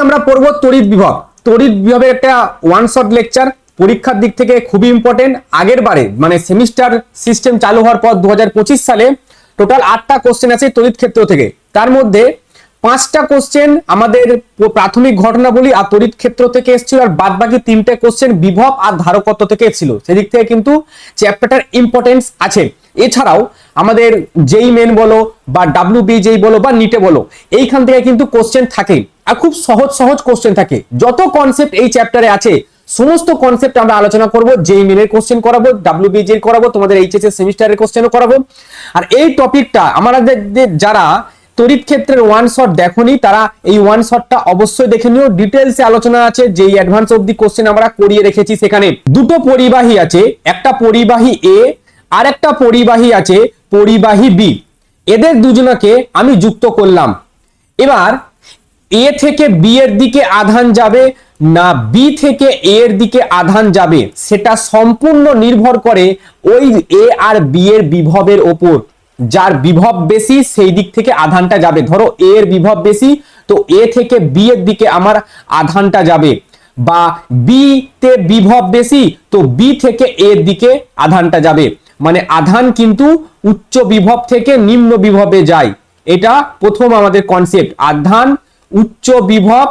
আমরা পড়বো তড়িৎ বিভব। তড়িৎ বিভবের একটা ওয়ান শট লেকচার, পরীক্ষার দিক থেকে খুবই ইম্পর্টেন্ট। আগের বারে মানে সেমিস্টার সিস্টেম চালু হওয়ার পর 2025 সালে টোটাল 8টা কোশ্চেন আছে তড়িৎ ক্ষেত্র থেকে। তার মধ্যে 5টা কোশ্চেন আমাদের প্রাথমিক ঘটনাবলী আর তড়িৎ ক্ষেত্র থেকে এসেছিল, আর বাদ বাকি 3টে কোশ্চেন বিভব আর ধারকত্ব থেকে এসেছিল। সেদিক থেকে কিন্তু চ্যাপ্টারটার ইম্পর্টেন্স আছে। এছাড়াও আমাদের যেই মেন বলো বা WBJEE বলো বা নিটে বলো, এইখান থেকে কিন্তু কোশ্চেন থাকে, আর খুব সহজ সহজ কোশ্চেন থাকে। যত কনসেপ্ট এই চ্যাপ্টারে আছে সমস্ত কনসেপ্ট আমরা আলোচনা করব। যেই মেনের কোশ্চেন করাবো, WBJEE করাবো, তোমাদের এইচএসএস সেমিস্টারের কোশ্চেনও করাবো। আর এই টপিকটা আমাদের যারা তড়িৎ ক্ষেত্রের ওয়ান শট দেখোনি তারা এই ওয়ান শটটা অবশ্যই দেখে নিও। ডিটেলসে আলোচনা আছে, যেই অ্যাডভান্স অবধি কোশ্চেন আমরা করিয়ে রেখেছি। সেখানে দুটো পরিবাহী আছে, একটা পরিবাহী এ আর একটা পরিবাহী আছে পরিবাহী বি। এদের দুজনকে আমি যুক্ত করলাম। এবার এ থেকে বি এর দিকে আধান যাবে না বি থেকে এ এর দিকে আধান যাবে, সেটা সম্পূর্ণ নির্ভর করে ওই এ আর বি এর বিভবের ওপর। যার বিভব বেশি সেই দিক থেকে আধানটা যাবে। ধরো এ এর বিভব বেশি, তো এ থেকে বি এর দিকে আমার আধানটা যাবে, বা বি তে বিভব বেশি তো বি থেকে এ এর দিকে আধানটা যাবে। মানে আধান কিন্তু উচ্চ বিভব থেকে নিম্ন বিভবে যায়। এটা প্রথম আমাদের কনসেপ্ট। আধান উচ্চ বিভব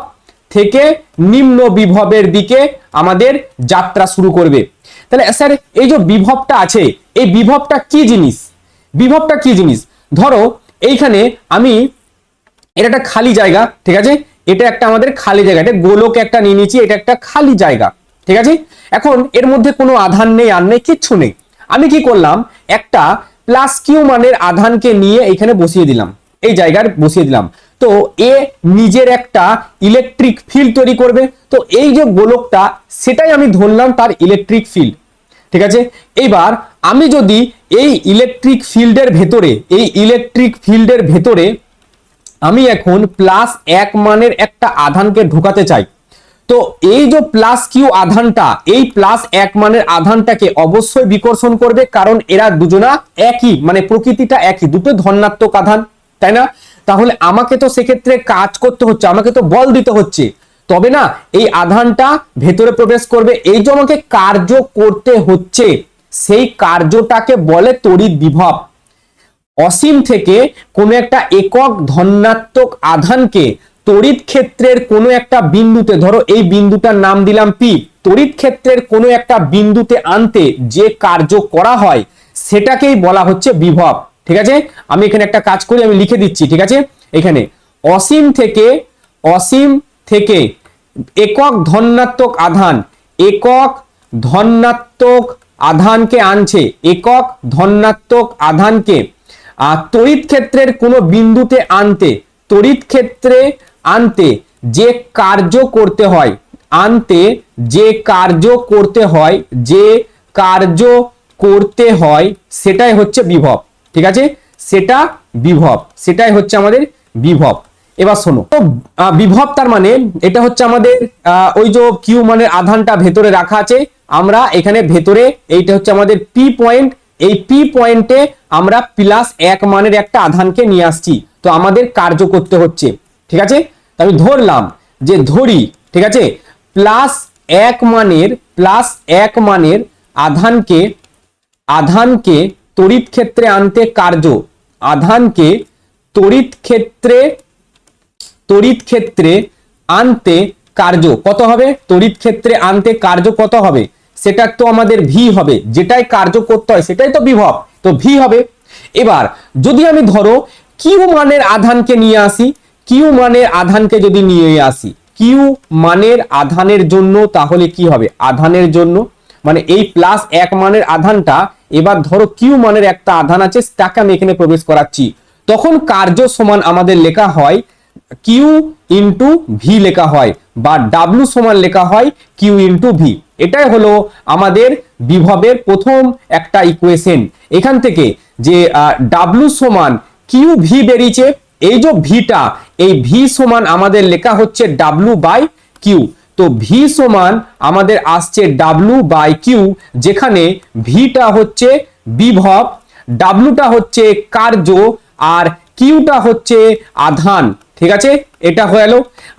থেকে নিম্ন বিভবের দিকে আমাদের যাত্রা শুরু করবে। তাহলে স্যার এই যে বিভবটা আছে, এই বিভবটা কি জিনিস? বিভবটা কি জিনিস? ধরো এইখানে আমি, এটা একটা খালি জায়গা, ঠিক আছে? এটা একটা আমাদের খালি জায়গা, এটা গোলক একটা নিয়ে নিয়েছি, এটা একটা খালি জায়গা, ঠিক আছে? এখন এর মধ্যে কোনো আধান নেই, আর নেই, কিচ্ছু নেই। আমি কি করলাম, একটা প্লাস কিউ মানের আধানকে নিয়ে এখানে বসিয়ে দিলাম, এই জায়গার বসিয়ে দিলাম। তো এ নিজের একটা ইলেকট্রিক ফিল্ড তৈরি করবে। তো এই যে গোলকটা, সেটাই আমি ধরলাম তার ইলেকট্রিক ফিল্ড, ঠিক আছে? এইবার আমি যদি এই ইলেকট্রিক ফিল্ডের ভেতরে আমি এখন প্লাস 1 মানের একটা আধানকে ঢোকাতে চাই, তো এই যে প্লাস কিউ আধানটা, এই প্লাস 1 মানের আধানটাকে অবশ্যই বিকর্ষণ করবে, কারণ এরা দুজনা একই, মানে প্রকৃতিটা একই, দুটো ধনাত্মক আধান, তাই না? তাহলে আমাকে তো সেক্ষেত্রে কাজ করতে হচ্ছে, আমাকে তো বল দিতে হচ্ছে, তবে না এই আধানটা ভেতরে প্রবেশ করবে। এই যে আমাকে কার্য করতে হচ্ছে, সেই কার্যটাকে বলে তড়িৎ বিভব। অসীম থেকে কোনো একটা একক ধনাত্মক আধানকে তড়িৎ ক্ষেত্রের কোনো একটা বিন্দুতে, ধরো এই বিন্দুটার নাম দিলাম পি, তড়িৎ ক্ষেত্রের কোনো একটা বিন্দুতে আনতে যে কার্য করা হয় সেটাকেই বলা হচ্ছে বিভব, ঠিক আছে? আমি এখানে একটা কাজ করি, আমি লিখে দিচ্ছি, ঠিক আছে? এখানে অসীম থেকে একক ধনাত্মক আধানকে আনছে, একক ধনাত্মক আধানকে তড়িৎ ক্ষেত্রের কোনো বিন্দুতে তড়িৎ ক্ষেত্রে আনতে যে কার্য করতে হয় সেটাই হচ্ছে বিভব, ঠিক আছে? সেটাই হচ্ছে আমাদের বিভব। এবার শোনো, তো বিভব তার মানে এটা হচ্ছে আমাদের ওই যে কিউ মানের আধানটা ভেতরে রাখা আছে, আমরা এখানে ভেতরে, এইটা হচ্ছে আমাদের পি পয়েন্ট, এই পি পয়েন্টে আমরা প্লাস 1 মানের একটা আধানকে নিয়ে আসছি, তো আমাদের কার্য করতে হচ্ছে, ঠিক আছে? আমি ধরলাম যে ধরি, ঠিক আছে, প্লাস 1 মানের আধানকে তড়িৎ ক্ষেত্রে আনতে কার্য, আধানকে তড়িৎ ক্ষেত্রে আনতে কার্য কত হবে? তড়িৎ ক্ষেত্রে আনতে কার্য কত হবে? সেটা তো আমাদের ভি হবে, যেটাই কার্য করতে হয় সেটাই তো বিভব, তো ভি হবে। এবার যদি আমি ধরো কিউ মানের আধানকে নিয়ে আসি, কিউ মানের আধানকে যদি নিয়ে আসি কিউ মানের আধানের জন্য, তাহলে কি হবে? আধানের জন্য মানে এই প্লাস 1 মানের আধানটা, এবার ধরো কিউ মানের একটা আধান আছে, তাকে আমি এখানে প্রবেশ করাচ্ছি, তখন কার্য সমান আমাদের লেখা হয় কিউ ইন্টু ভি লেখা হয়, বা ডাব্লু সমান লেখা হয় কিউ ইন্টু ভি। এটাই হলো আমাদের বিভবের প্রথম একটা ইকুয়েশন। এখান থেকে যে ডাব্লু সমান কিউ ভি বেরিয়েছে, এই যে ভিটা, এই ভি সমান আমাদের লেখা হচ্ছে ডাব্লু বাই কিউ। তো ভি সমান আমাদের আসছে ডাব্লু বাই কিউ, যেখানে ভিটা হচ্ছে বিভব, ডাব্লুটা হচ্ছে কার্য, আর কিউটা হচ্ছে আধান, ঠিক আছে, এটা হয়ে গেল।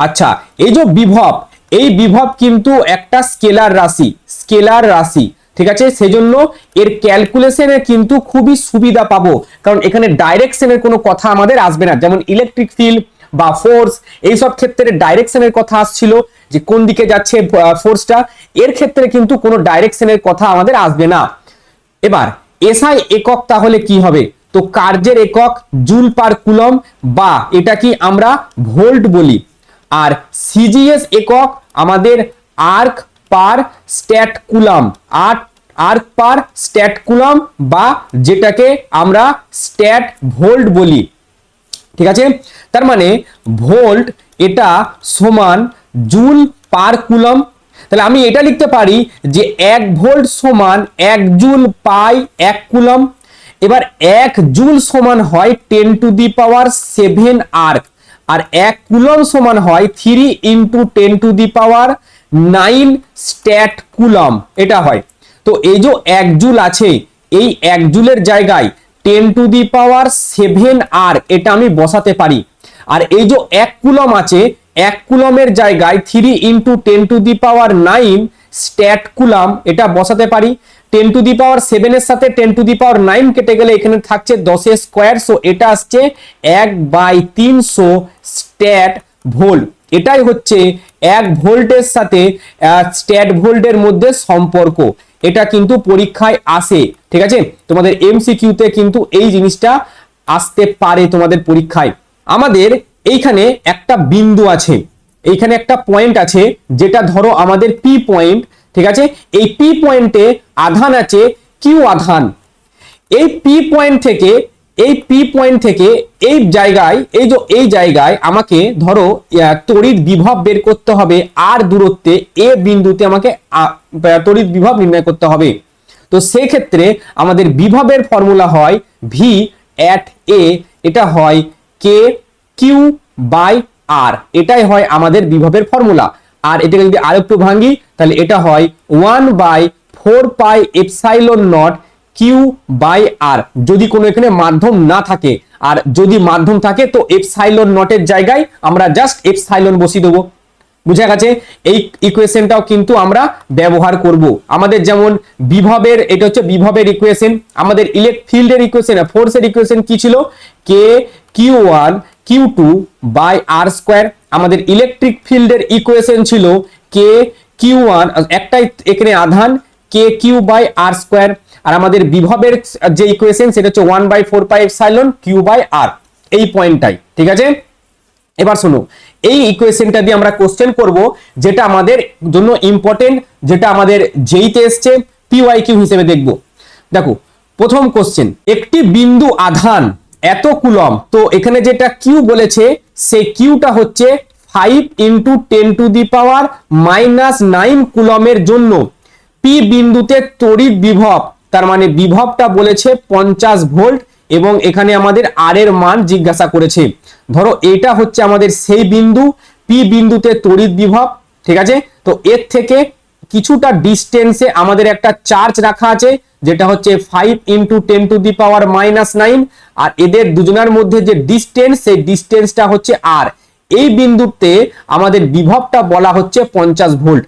আচ্ছা, এই যে বিভব, এই বিভব কিন্তু একটা স্কেলার রাশি, স্কেলার রাশি, ঠিক আছে, সেজন্য এর ক্যালকুলেশনে কিন্তু খুবই সুবিধা পাবো, কারণ এখানে ডাইরেকশনের কোনো কথা আমাদের আসবে না। যেমন ইলেকট্রিক ফিল্ড বা ফোর্স, এইসব ক্ষেত্রে ডাইরেকশনের কথা আসছিল যে কোন দিকে যাচ্ছে ফোর্সটা, এর ক্ষেত্রে কিন্তু কোনো ডাইরেকশনের কথা আমাদের আসবে না। এবার এসআই একক তাহলে কি হবে? তো কার্যের একক জুল পার কুলম, বা এটা কি আমরা ভোল্ট বলি। আর সিজিএস একক আমাদের আর্ক পার স্ট্যাট কুলম, আর্ক পার স্ট্যাট কুলম, বা যেটাকে আমরা স্ট্যাট ভোল্ট বলি। ঠিক আছে, তার মানে ভোল্ট এটা সমান জুল পার কুলম। তাহলে আমি এটা লিখতে পারি যে 1 ভোল্ট সমান 1 জুল পাই 1 কুলম। এবার 1 জুল সমান হয় 10 টু দি পাওয়ার 7 আর্ক, আর 1 কুলম সমান হয় 3 into 10 to the power 9 statcoulomb, এটা হয়। তো এই যে 1 জুল আছে, এই 1 জুলের জায়গায় 10 টু দি পাওয়ার 7 আর্ক এটা আমি বসাতে পারি। আর এই যে 1 কুলম আছে, 1 কুলমের জায়গায় 3 into 10 to the power 9 statcoulomb এটা বসাতে পারি। 10 টু দি পাওয়ার 7 এর সাথে 10 টু দি পাওয়ার 9 কেটে গেলে এখানে থাকছে 10 এর স্কোয়ার, সো এটা আসছে 1/300 স্ট্যাট ভোল্ট। এটাই হচ্ছে 1 ভোল্টের সাথে স্ট্যাট ভোল্টের মধ্যে সম্পর্ক। এটা কিন্তু পরীক্ষায় আসে, ঠিক আছে, তোমাদের এমসিকিউতে কিন্তু এই জিনিসটা আসতে পারে তোমাদের পরীক্ষায়। আমাদের এইখানে একটা বিন্দু আছে, এইখানে একটা পয়েন্ট আছে, যেটা ধরো আমাদের পি পয়েন্ট, ঠিক আছে। এই পি পয়েন্টে আধান আছে কিউ আধান। এই পি পয়েন্ট থেকে এই জায়গায়, এই জায়গায় আমাকে ধরো তড়িৎ বিভব বের করতে হবে, আর দূরত্বে এ বিন্দুতে আমাকে তড়িৎ বিভব নির্ণয় করতে হবে। তো সেই ক্ষেত্রে আমাদের বিভবের ফর্মুলা হয় ভি অ্যাট এ, এটা হয় কে কিউ বাই আর, এটাই হয় আমাদের বিভবের ফর্মুলা। আর এটাকে যদি আরেকটু ভাঙি তাহলে এটা হয় 1/4 pi epsilon naught Q by R, যদি কোনো এখানে মাধ্যম না থাকে। আর যদি মাধ্যম থাকে তো এপসাইলন নটের জায়গায় আমরা জাস্ট এপসাইলন বসিয়ে দেবো। বুঝা গেছে? এই ইকুয়েশনটাও কিন্তু আমরা ব্যবহার করব। আমাদের যেমন বিভবের, এটা হচ্ছে বিভবের ইকুয়েশন। আমাদের ইলেকট্রিক ফিল্ডের ইকুয়েশন, ফোর্সের ইকুয়েশন কি ছিল? K Q one Q two by R square. আমাদের ইলেকট্রিক ফিল্ডের ইকুয়েশন ছিল কে কিউ ওয়ান, একটাই এখানে আধান, K Q by R square. আর আমাদের বিভবের যে ইকুয়েশন সেটা হচ্ছে 1/4 pi epsilon Q by R, এই পয়েন্টটাই, ঠিক আছে। এবার শোনো, এই ইকুয়েশনটা দিয়ে আমরা কোশ্চেন করব, যেটা আমাদের জন্য ইম্পর্টেন্ট, যেটা আমাদের যেইতে এসছে পিওয়াইকিউ হিসেবে দেখব। দেখো প্রথম কোশ্চেন, একটি বিন্দু আধান এত কুলম, তো এখানে যেটা কিউ বলেছে সেই কিউটা হচ্ছে 5 ইন্টু 10 টু দি পাওয়ার -9 কুলমের জন্য পি বিন্দুতে তড়িৎ বিভব, তার মানে বিভবটা বলেছে 50 ভোল্ট, এবং এখানে আমাদের আর এর মান জিজ্ঞাসা করেছে। ধরো এটা হচ্ছে আমাদের সেই বিন্দু, পি বিন্দুতে তড়িৎ বিভব, ঠিক আছে। তো এর থেকে কিছুটা ডিস্টেন্সে আমাদের একটা চার্জ রাখা আছে, যেটা হচ্ছে 5 ইন্টু 10 টু দি পাওয়ার -9, আর এদের দুজনের মধ্যে যে ডিস্টেন্স, সেই ডিস্টেন্সটা হচ্ছে আর। এই বিন্দুতে আমাদের বিভবটা বলা হচ্ছে 50 ভোল্ট।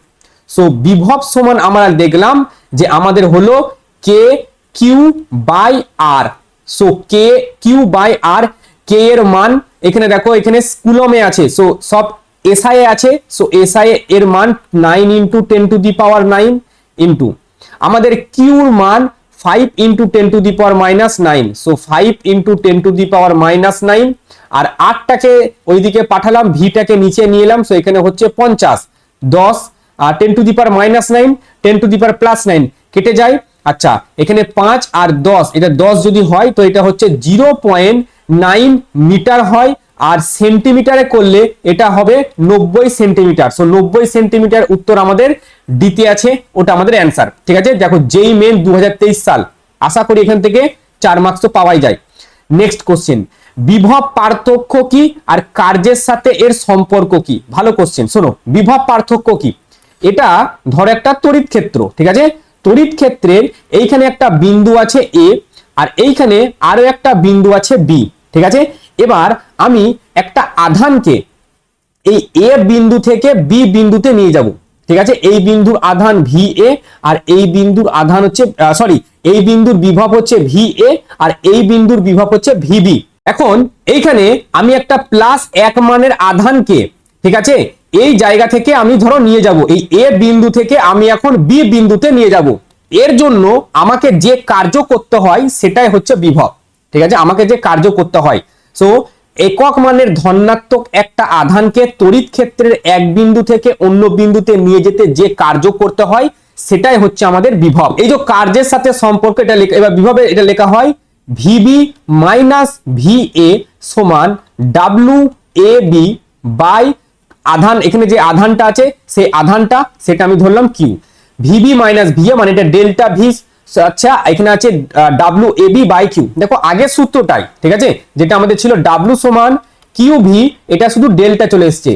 সো বিভব সমান আমরা দেখলাম যে আমাদের হলো K Q by R. So K Q by R, K এর মান এখানে দেখো, এখানে কুলমে আছে, সো সব এসআই আছে, সো এসআই এর মান 9 into 10 to the power 9 into আমাদের কিউর মান 5 into 10 to the power -9, so 5 into 10 to the power -9, আর 8টাকে ওইদিকে পাঠালাম, ভিটাকে নিচে নিয়ে এলাম, সো এখানে হচ্ছে 50, 10 আর 10 to the power -9, 10 to the power +9 কেটে যায়। আচ্ছা, এখানে 5 আর 10, এটা 10 যদি হয় তো এটা হচ্ছে 0.9 মিটার হয়, আর সেন্টিমিটারে করলে এটা হবে 90 সেন্টিমিটার। সো 90 সেন্টিমিটার উত্তর আমাদের দিতে আছে, ওটা আমাদের অ্যান্সার, ঠিক আছে। দেখো যেই মেন 2023 সাল, আশা করি এখান থেকে 4 মার্কস তো পাওয়াই যায়। নেক্সট কোশ্চেন, বিভব পার্থক্য কি আর কার্যের সাথে এর সম্পর্ক কি? ভালো কোশ্চেন, শোনো, বিভব পার্থক্য কি? এটা ধরো একটা তড়িৎ ক্ষেত্র, ঠিক আছে। তড়িৎ ক্ষেত্রের এইখানে একটা বিন্দু আছে এ, আর এইখানে আরো একটা বিন্দু আছে বি, ঠিক আছে। এবার আমি একটা আধানকে এই এ বিন্দু থেকে বি বিন্দুতে নিয়ে যাব, ঠিক আছে। এই বিন্দুর আধান ভি এ, আর এই বিন্দুর আধান হচ্ছে এই বিন্দুর বিভব হচ্ছে ভি এ, আর এই বিন্দুর বিভব হচ্ছে ভিবি। এখন এইখানে আমি একটা +1 মানের আধানকে, ঠিক আছে, এই জায়গা থেকে আমি ধরো নিয়ে যাব, এই এ বিন্দু থেকে আমি এখন বি বিন্দুতে নিয়ে যাব। এর জন্য আমাকে যে কার্য করতে হয় সেটাই হচ্ছে বিভব, ঠিক আছে। আমাকে যে কার্য করতে হয়, সো একক মানের ধনাত্মক একটা আধানকে তড়িৎ ক্ষেত্রের এক বিন্দু থেকে অন্য বিন্দুতে নিয়ে যেতে যে কার্য করতে হয় সেটাই হচ্ছে আমাদের বিভব। এই যে কার্যের সাথে সম্পর্ক, এটা এবার বিভবে এটা লেখা হয় ভিবি মাইনাস ভিএ সমান ডাব্লিউ এ বি বাই আধান, এখানে যে আধানটা আছে সেই আধানটা সেটা আমি ধরলাম কিউ। ভিবি মাইনাস ভিএ মানে এটা ডেল্টা ভি, আচ্ছা এখানে আছে W A B by Q. দেখো আগের সূত্রটাই, ঠিক আছে, যেটা আমাদের ছিল ডাব্লিউ সমান কিউ ভি, এটা শুধু ডেল্টা চলে এসছে।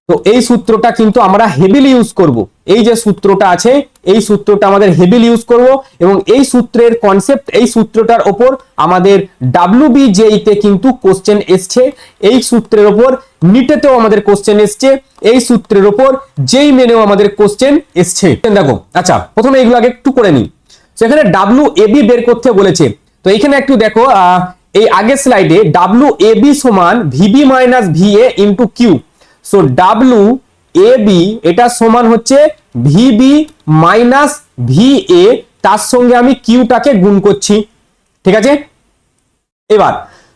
তো এই সূত্রটা কিন্তু আমরা হেভিলি ইউজ করব, এই যে সূত্রটা আছে এই সূত্রটা আমাদের হেভিলি ইউজ করব, এবং এই সূত্রের কনসেপ্ট, এই সূত্রটার ওপর আমাদের WBJE তে কিন্তু কোশ্চেন এসছে, এই সূত্রের ওপর নিটেতেও আমাদের কোশ্চেন এসছে, এই সূত্রের ওপর যেই মেনেও আমাদের কোশ্চেন এসছে। দেখো আচ্ছা প্রথমে এগুলো আগে একটু করে নিই। সেখানে WAB বের করতে বলেছে, তো এখানে একটু দেখো এই আগের স্লাইডে WAB সমান V B minus V A into Q. So WAB এটা সমান হচ্ছে ভিবি মাইনাস ভিএ, তার সঙ্গে আমি কিউটাকে গুণ করছি, ঠিক আছে। এবার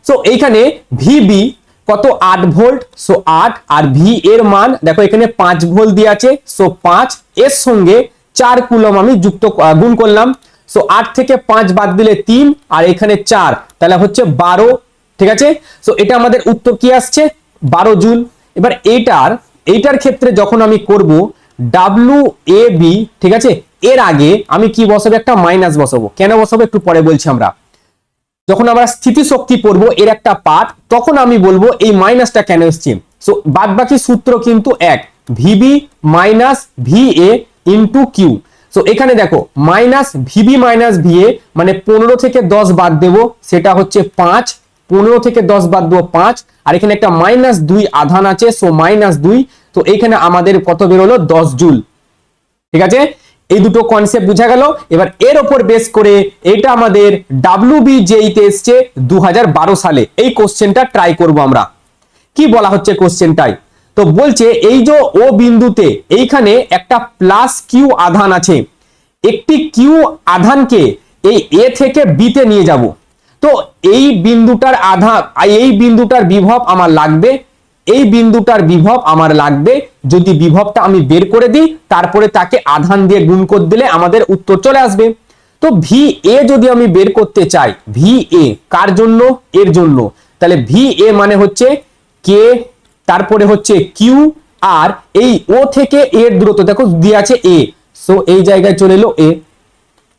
সো এইখানে ভিবি কত 8 ভোল্ট, সো 8, আর ভি এর মান দেখো এখানে 5 ভোল্ট দিয়ে আছে, সো 5 এর সঙ্গে 4 কুলম আমি যুক্ত গুণ করলাম। সো 8 থেকে 5 বাদ দিলে 3, আর এখানে 4, তাহলে হচ্ছে 12, ঠিক আছে। সো এটা আমাদের উত্তর কি আসছে 12 জুল। এবার এইটার ক্ষেত্রে যখন আমি করব WAB, ঠিক আছে, এর আগে আমি কি বসাবো, একটা মাইনাস বসাবো। কেন বসাবো একটু পরে বলছি। আমরা যখন আমরা স্থিতিশক্তি পড়বো এর একটা পার্ট, তখন আমি বলবো এই মাইনাসটা কেন এসছে। সো বাদ বাকি সূত্র কিন্তু এক, V B minus V A into Q. So এখানে দেখো মাইনাস ভিবি মাইনাস ভিএ মানে 15 থেকে 10 বাদ দেবো, সেটা হচ্ছে 5, 15 থেকে 10 বাদ দেবো 5, আর এখানে একটা -2 আধান আছে, সো -2। তো এখানে আমাদের কত বেরোলো 10 জুল, ঠিক আছে। এই দুটো কনসেপ্ট বুঝা গেল। এবার এর উপর বেস করে এটা আমাদের WBJE তে এসছে 2012 সালে। এই কোশ্চেনটা ট্রাই করব আমরা। কি বলা হচ্ছে কোশ্চেনটাই, তো বলছে এই যে ও বিন্দুতে এইখানে একটা +Q আধান আছে, একটি কিউ আধানকে এই এ থেকে বি তে নিয়ে যাব। তো এই বিন্দুটার আধান, এই বিন্দুটার বিভব আমার লাগবে, এই বিন্দুটার বিভব আমার লাগবে। যদি বিভবটা আমি বের করে দিই, তারপরে তাকে আধান দিয়ে গুণ করে দিলে আমাদের উত্তর চলে আসবে। তো VA যদি আমি বের করতে চাই, VA কার জন্য, এর জন্য, তাহলে VA মানে হচ্ছে কে, তারপরে হচ্ছে কিউ, আর এই ও থেকে এর দূরত্ব দেখো দিয়ে আছে এ, সো এই জায়গায় চলে এলো এ।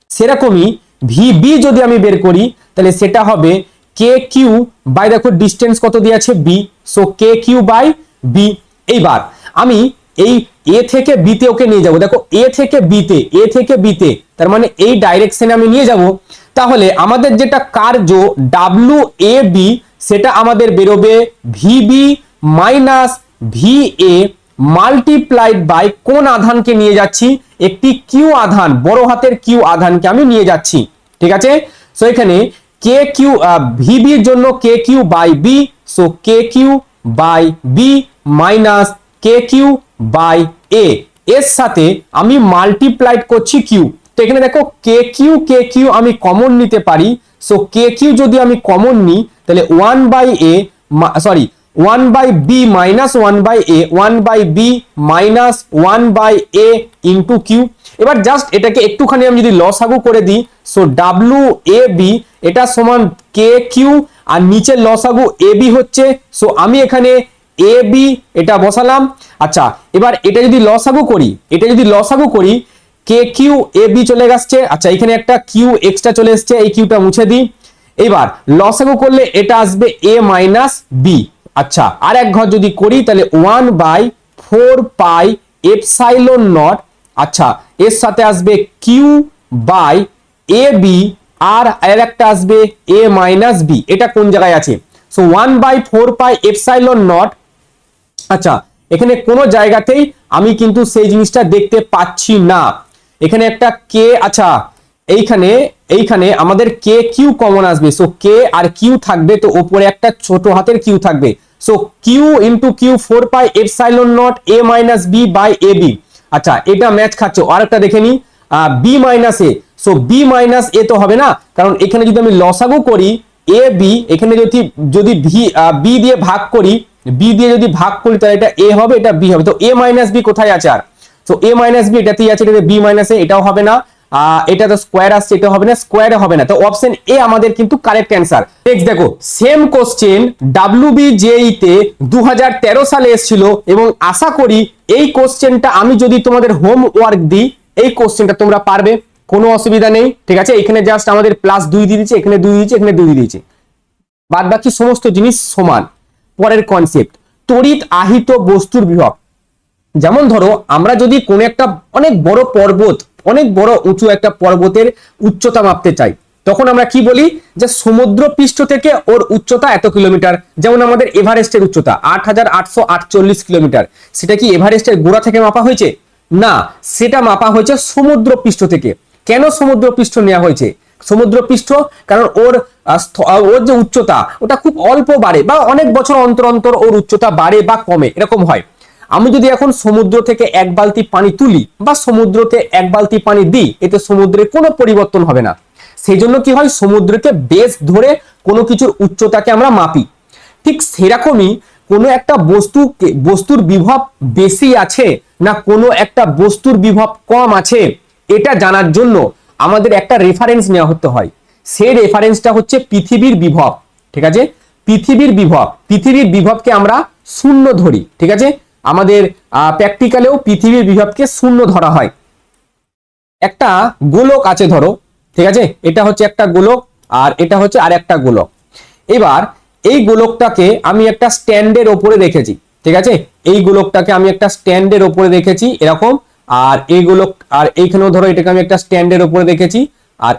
সেরকমই VB যদি আমি বের করি তাহলে সেটা হবে কে কিউ বাই, দেখো ডিস্টেন্স কত দিয়ে আছে B, so K Q by B. এইবার আমি এই এ থেকে বি তে ওকে নিয়ে যাব, দেখো এ থেকে বি তে, এ থেকে বি তে, তার মানে এই ডাইরেকশনে আমি নিয়ে যাব। তাহলে আমাদের যেটা কার্য WAB সেটা আমাদের বেরোবে V B minus V A multiplied by কোন আধানকে নিয়ে যাচ্ছি, একটি কিউ আধান, বড় হাতের কিউ আধানকে আমি নিয়ে যাচ্ছি, ঠিক আছে। সো এখানে কে কিউ ভিবি এর জন্য K Q by B, so K Q by B minus K Q by A, এর সাথে আমি মাল্টিপ্লাইড করছি কিউ। তো এখানে দেখো কে কিউ আমি কমন নিতে পারি, সো কে কিউ যদি আমি কমন নিই তাহলে 1/a, sorry 1/b minus 1/a, 1/b minus 1/a into Q. এবার জাস্ট এটাকে একটুখানি আমি যদি লসাগু করে দিই, সো WAB এটা সমান কে কিউ, আর নিচের লসাগু AB হচ্ছে, সো আমি এখানে AB এটা বসালাম। আচ্ছা এবার এটা যদি লসাগু করি, কে কিউ AB চলে গেছে, আচ্ছা এখানে একটা কিউ এক্সট্রা চলে এসছে, এই কিউটা মুছে দিই। এবার লসাগু করলে এটা আসবে a মাইনাস বি। আচ্ছা আর এক ঘর যদি করি তাহলে 1/4 পাই এপসাইলন নট, আচ্ছা এর সাথে আসবে কিউ বাই এ বি, আর একটা আসবে a মাইনাস বি। এটা কোন জায়গায় আছে, সো 1/4πε0। আচ্ছা, এখানে কোনো জায়গাতেই আমি কিন্তু সেই জিনিসটা দেখতে পাচ্ছি না। এখানে একটা কে, আচ্ছা এইখানে আমাদের কে কিউ কমন আসবে, সো কে আর কিউ থাকবে, তো উপরে একটা ছোট হাতের কিউ থাকবে, so Q into Q 4πε0 a minus B by A B. আচ্ছা, এটা ম্যাচ খাচ্ছে। আর একটা দেখে নি, B minus A, so B minus A তো হবে না, কারণ এখানে যদি আমি লসাগু করি এ বি, এখানে যদি বি দিয়ে ভাগ করি, বি দিয়ে যদি ভাগ করি তাহলে এটা এ হবে, এটা বি হবে, তো এ মাইনাস বি কোথায় আছে? আর তো এ মাইনাস বি এটাতেই আছে, এটা বি মাইনাস এ, এটাও হবে না, এটা তো স্কোয়ার আসছে, এটা হবে না, স্কোয়ারে হবে না, তো অপশন এ আমাদের কিন্তু কারেক্ট অ্যান্সার। নেক্সট দেখো, সেম কোশ্চেন WBJE তে 2013 সালে এসেছিল, এবং আশা করি এই কোশ্চেনটা আমি যদি তোমাদের হোমওয়ার্ক দিই, এই কোশ্চেনটা তোমরা পারবে, কোনো অসুবিধা নেই। ঠিক আছে, এখানে জাস্ট আমাদের +2 দিয়ে দিচ্ছে, এখানে 2 দিয়েছে, এখানে 2 দিয়ে দিয়েছে, বাদ বাকি সমস্ত জিনিস সমান। পরের কনসেপ্ট, তড়িৎ আহিত বস্তুর বিভব। যেমন ধরো আমরা যদি কোনো একটা অনেক বড় পর্বত, অনেক বড় উঁচু একটা পর্বতের উচ্চতা মাপতে চাই, তখন আমরা কি বলি যে সমুদ্র পৃষ্ঠ থেকে ওর উচ্চতা এত কিলোমিটার। যেমন আমাদের এভারেস্টের উচ্চতা 8848 কিলোমিটার, সেটা কি এভারেস্টের গোড়া থেকে মাপা হয়েছে? না, সেটা মাপা হয়েছে সমুদ্র পৃষ্ঠ থেকে। কেন সমুদ্র পৃষ্ঠ নেওয়া হয়েছে? সমুদ্র পৃষ্ঠ, কারণ ওর যে উচ্চতা ওটা খুব অল্প বাড়ে, বা অনেক বছর অন্তর অন্তর ওর উচ্চতা বাড়ে বা কমে, এরকম হয়। আমি যদি এখন সমুদ্র থেকে 1 বালতি পানি তুলি বা সমুদ্রতে 1 বালতি পানি দিই, এতে সমুদ্রের কোনো পরিবর্তন হবে না। সেই জন্য কি হয়, সমুদ্রকে বেস ধরে কোনো কিছুর উচ্চতাকে আমরা মাপি। ঠিক সেরকমই কোনো একটা বস্তুর বিভব বেশি আছে না কোনো একটা বস্তুর বিভব কম আছে, এটা জানার জন্য আমাদের একটা রেফারেন্স নেওয়া হতে হয়। সেই রেফারেন্সটা হচ্ছে পৃথিবীর বিভব। ঠিক আছে, পৃথিবীর বিভবকে আমরা শূন্য ধরি। ঠিক আছে, আমাদের প্র্যাকটিক্যালেও পৃথিবীর বিভবকে শূন্য ধরা হয়। একটা গোলক আছে ধরো, ঠিক আছে, এটা হচ্ছে একটা গোলক আর এটা হচ্ছে আর একটা গোলক। এবার এই গোলকটাকে আমি একটা স্ট্যান্ডের ওপরে রেখেছি। ঠিক আছে, এই গোলকটাকে আমি একটা স্ট্যান্ডের ওপরে রেখেছি এরকম, আর এই গোলক, আর এইখানেও ধরো এটাকে আমি একটা স্ট্যান্ডের ওপরে রেখেছি, আর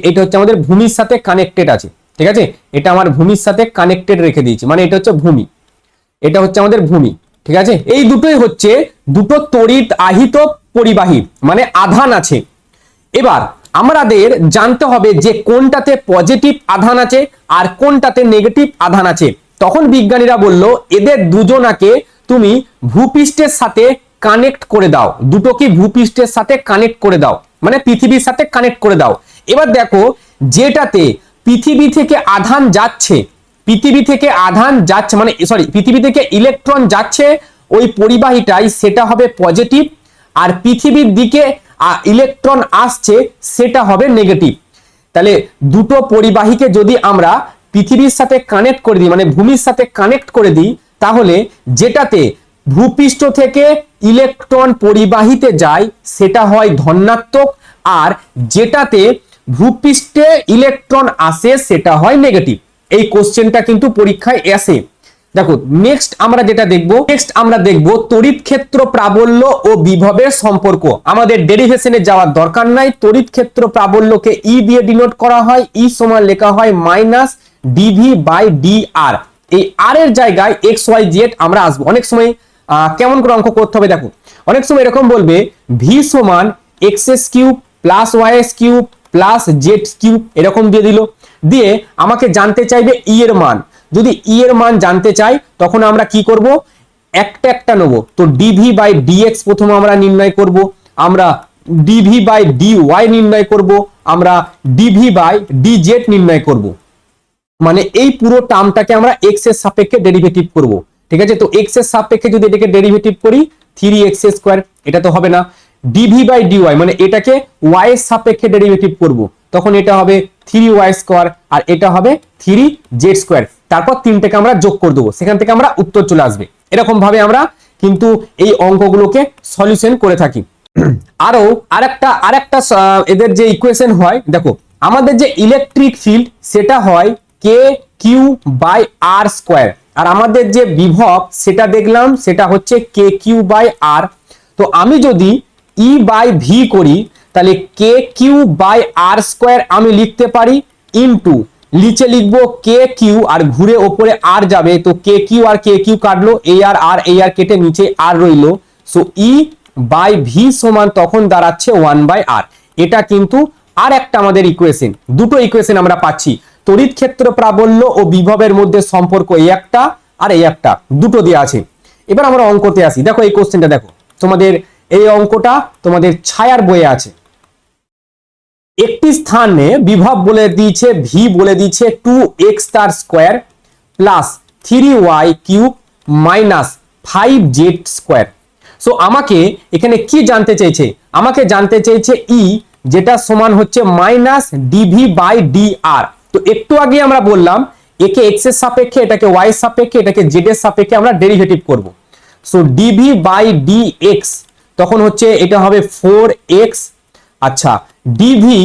এটা হচ্ছে আমাদের ভূমির সাথে কানেক্টেড আছে। ঠিক আছে, এটা আমার ভূমির সাথে কানেক্টেড রেখে দিয়েছি, মানে এটা হচ্ছে ভূমি, এটা হচ্ছে আমাদের ভূমি। ঠিক আছে, এই দুটোই হচ্ছে দুটো তড়িৎ আহিত পরিবাহী, মানে আধান আছে। এবার আমাদের জানতে হবে যে কোনটাতে পজিটিভ আধান আছে আর কোনটাতে নেগেটিভ আধান আছে। তখন বিজ্ঞানীরা বলল এদের দুজনাকে তুমি ভূপৃষ্ঠের সাথে কানেক্ট করে দাও, দুটোকে ভূপৃষ্ঠের সাথে কানেক্ট করে দাও, মানে পৃথিবীর সাথে কানেক্ট করে দাও। এবার দেখো, যেটাতে পৃথিবী থেকে আধান যাচ্ছে, মানে সরি, পৃথিবী থেকে ইলেকট্রন যাচ্ছে ওই পরিবাহীটাই, সেটা হবে পজিটিভ, আর পৃথিবীর দিকে ইলেকট্রন আসছে সেটা হবে নেগেটিভ। তাহলে দুটো পরিবাহীকে যদি আমরা পৃথিবীর সাথে কানেক্ট করে দিই, মানে ভূমির সাথে কানেক্ট করে দিই, তাহলে যেটাতে ভূপৃষ্ঠ থেকে ইলেকট্রন পরিবাহীতে যায় সেটা হয় ধনাত্মক, আর যেটাতে ভূপৃষ্ঠে ইলেকট্রন আসে সেটা হয় নেগেটিভ। এই কোশ্চেনটা কিন্তু পরীক্ষায় আসে। দেখো, নেক্সট আমরা দেখব তড়িৎ ক্ষেত্র প্রাবল্য ও বিভবের সম্পর্ক। আমাদের ডেরিভেশনে যাওয়ার দরকার নাই, তড়িৎ ক্ষেত্র প্রাবল্যকে ই দিয়ে ডিনোট করা হয়, ই সমান লেখা হয় মাইনাস ডিভি বাই ডি আর। এই আর এর জায়গায় এক্স ওয়াই জেড আমরা আসবো। অনেক সময় কেমন করে অঙ্ক করতে হবে দেখো, অনেক সময় এরকম বলবে ভি সমান X S cube plus Y S cube plus Z cube, এরকম দিয়ে দিল, দিয়ে আমাকে জানতে চাইবে ই এর মান। যদি ই এর মান জানতে চাই তখন আমরা কি করব, একটা নেব, তো ডিভি বাই ডিএক্স প্রথমে আমরা নির্ণয় করব, আমরা ডিভি বাই ডি ওয়াই নির্ণয় করব, আমরা ডিভি বাই ডিজেড নির্ণয় করব। মানে এই পুরো টার্মটাকে আমরা এক্স এর সাপেক্ষে ডেরিভেটিভ করব। ঠিক আছে, তো এক্স এর সাপেক্ষে যদি এটাকে ডেরিভেটিভ করি 3x², এটা তো হবে না। ডিভি বাই ডিওয়াই মানে এটাকে ওয়াই এর সাপেক্ষে ডেরিভেটিভ করব, তখন এটা হবে 3y², আর এটা হবে 3z²। তারপর তিনটাকে আমরা যোগ করে দেবো, সেখান থেকে আমরা উত্তর চলে আসবে। এরকম ভাবে আমরা কিন্তু এই অঙ্কগুলোকে সলিউশন করে থাকি। আরো আরেকটা এদের যে ইকুয়েশন হয়, দেখো আমাদের যে ইলেকট্রিক ফিল্ড সেটা হয় কে কিউ বাই আর স্কোয়ার, আর আমাদের যে বিভব সেটা দেখলাম সেটা হচ্ছে কে কিউ বাই আর। তো আমি যদি ই বাই ভি করি, তাহলে কে কিউ বাই আর স্কোয়ার আমি লিখতে পারি ইন্টু নিচে লিখবো কে কিউ আর ঘুরে ওপরে আর যাবে, তো কে কিউ আর কে কিউ কাটলো, এই আর কেটে নিচে আর রইলো। সো ই বাই ভি সমান তখন দাঁড়াচ্ছে 1/r। এটা কিন্তু আর একটা আমাদের ইকুয়েশন, দুটো ইকুয়েশন আমরা পাচ্ছি। তড়িৎ ক্ষেত্র প্রাবল্য ও বিভবের মধ্যে সম্পর্ক এই একটা আর এই একটা, দুটো দেওয়া আছে। এবার আমরা অঙ্কতে আসি। দেখো এই কোশ্চেনটা দেখো, তোমাদের এই অঙ্কটা তোমাদের ছায়ার বইয়ে আছে। একটি স্থানে বিভব বলে দিয়েছে, ভি বলে দিয়েছে 2x তার square plus 3y cube minus 5z square. So আমাকে এখানে কি জানতে চেয়েছে, আমাকে জানতে চেয়েছে ই, যেটা সমান হচ্ছে মাইনাস ডিভি বাই ডি আর। তো একটু আগে আমরা বললাম একে এক্স এর সাপেক্ষে, এটাকে ওয়াই এর সাপেক্ষে, এটাকে জেড এর সাপেক্ষে আমরা ডেরিভেটিভ করব। So D V by D X তখন হচ্ছে এটা হবে 4x, আচ্ছা ডিভি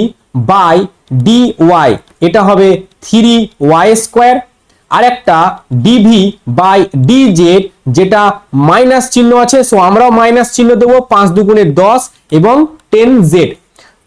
বাই ডি ওয়াই এটা হবে 3y স্কোয়ার, আর একটা ডিভি বাই ডি জেড যেটা মাইনাস চিহ্ন আছে, সো আমরাও মাইনাস চিহ্ন দেবো, 5 দুগুণে 10 এবং 10z,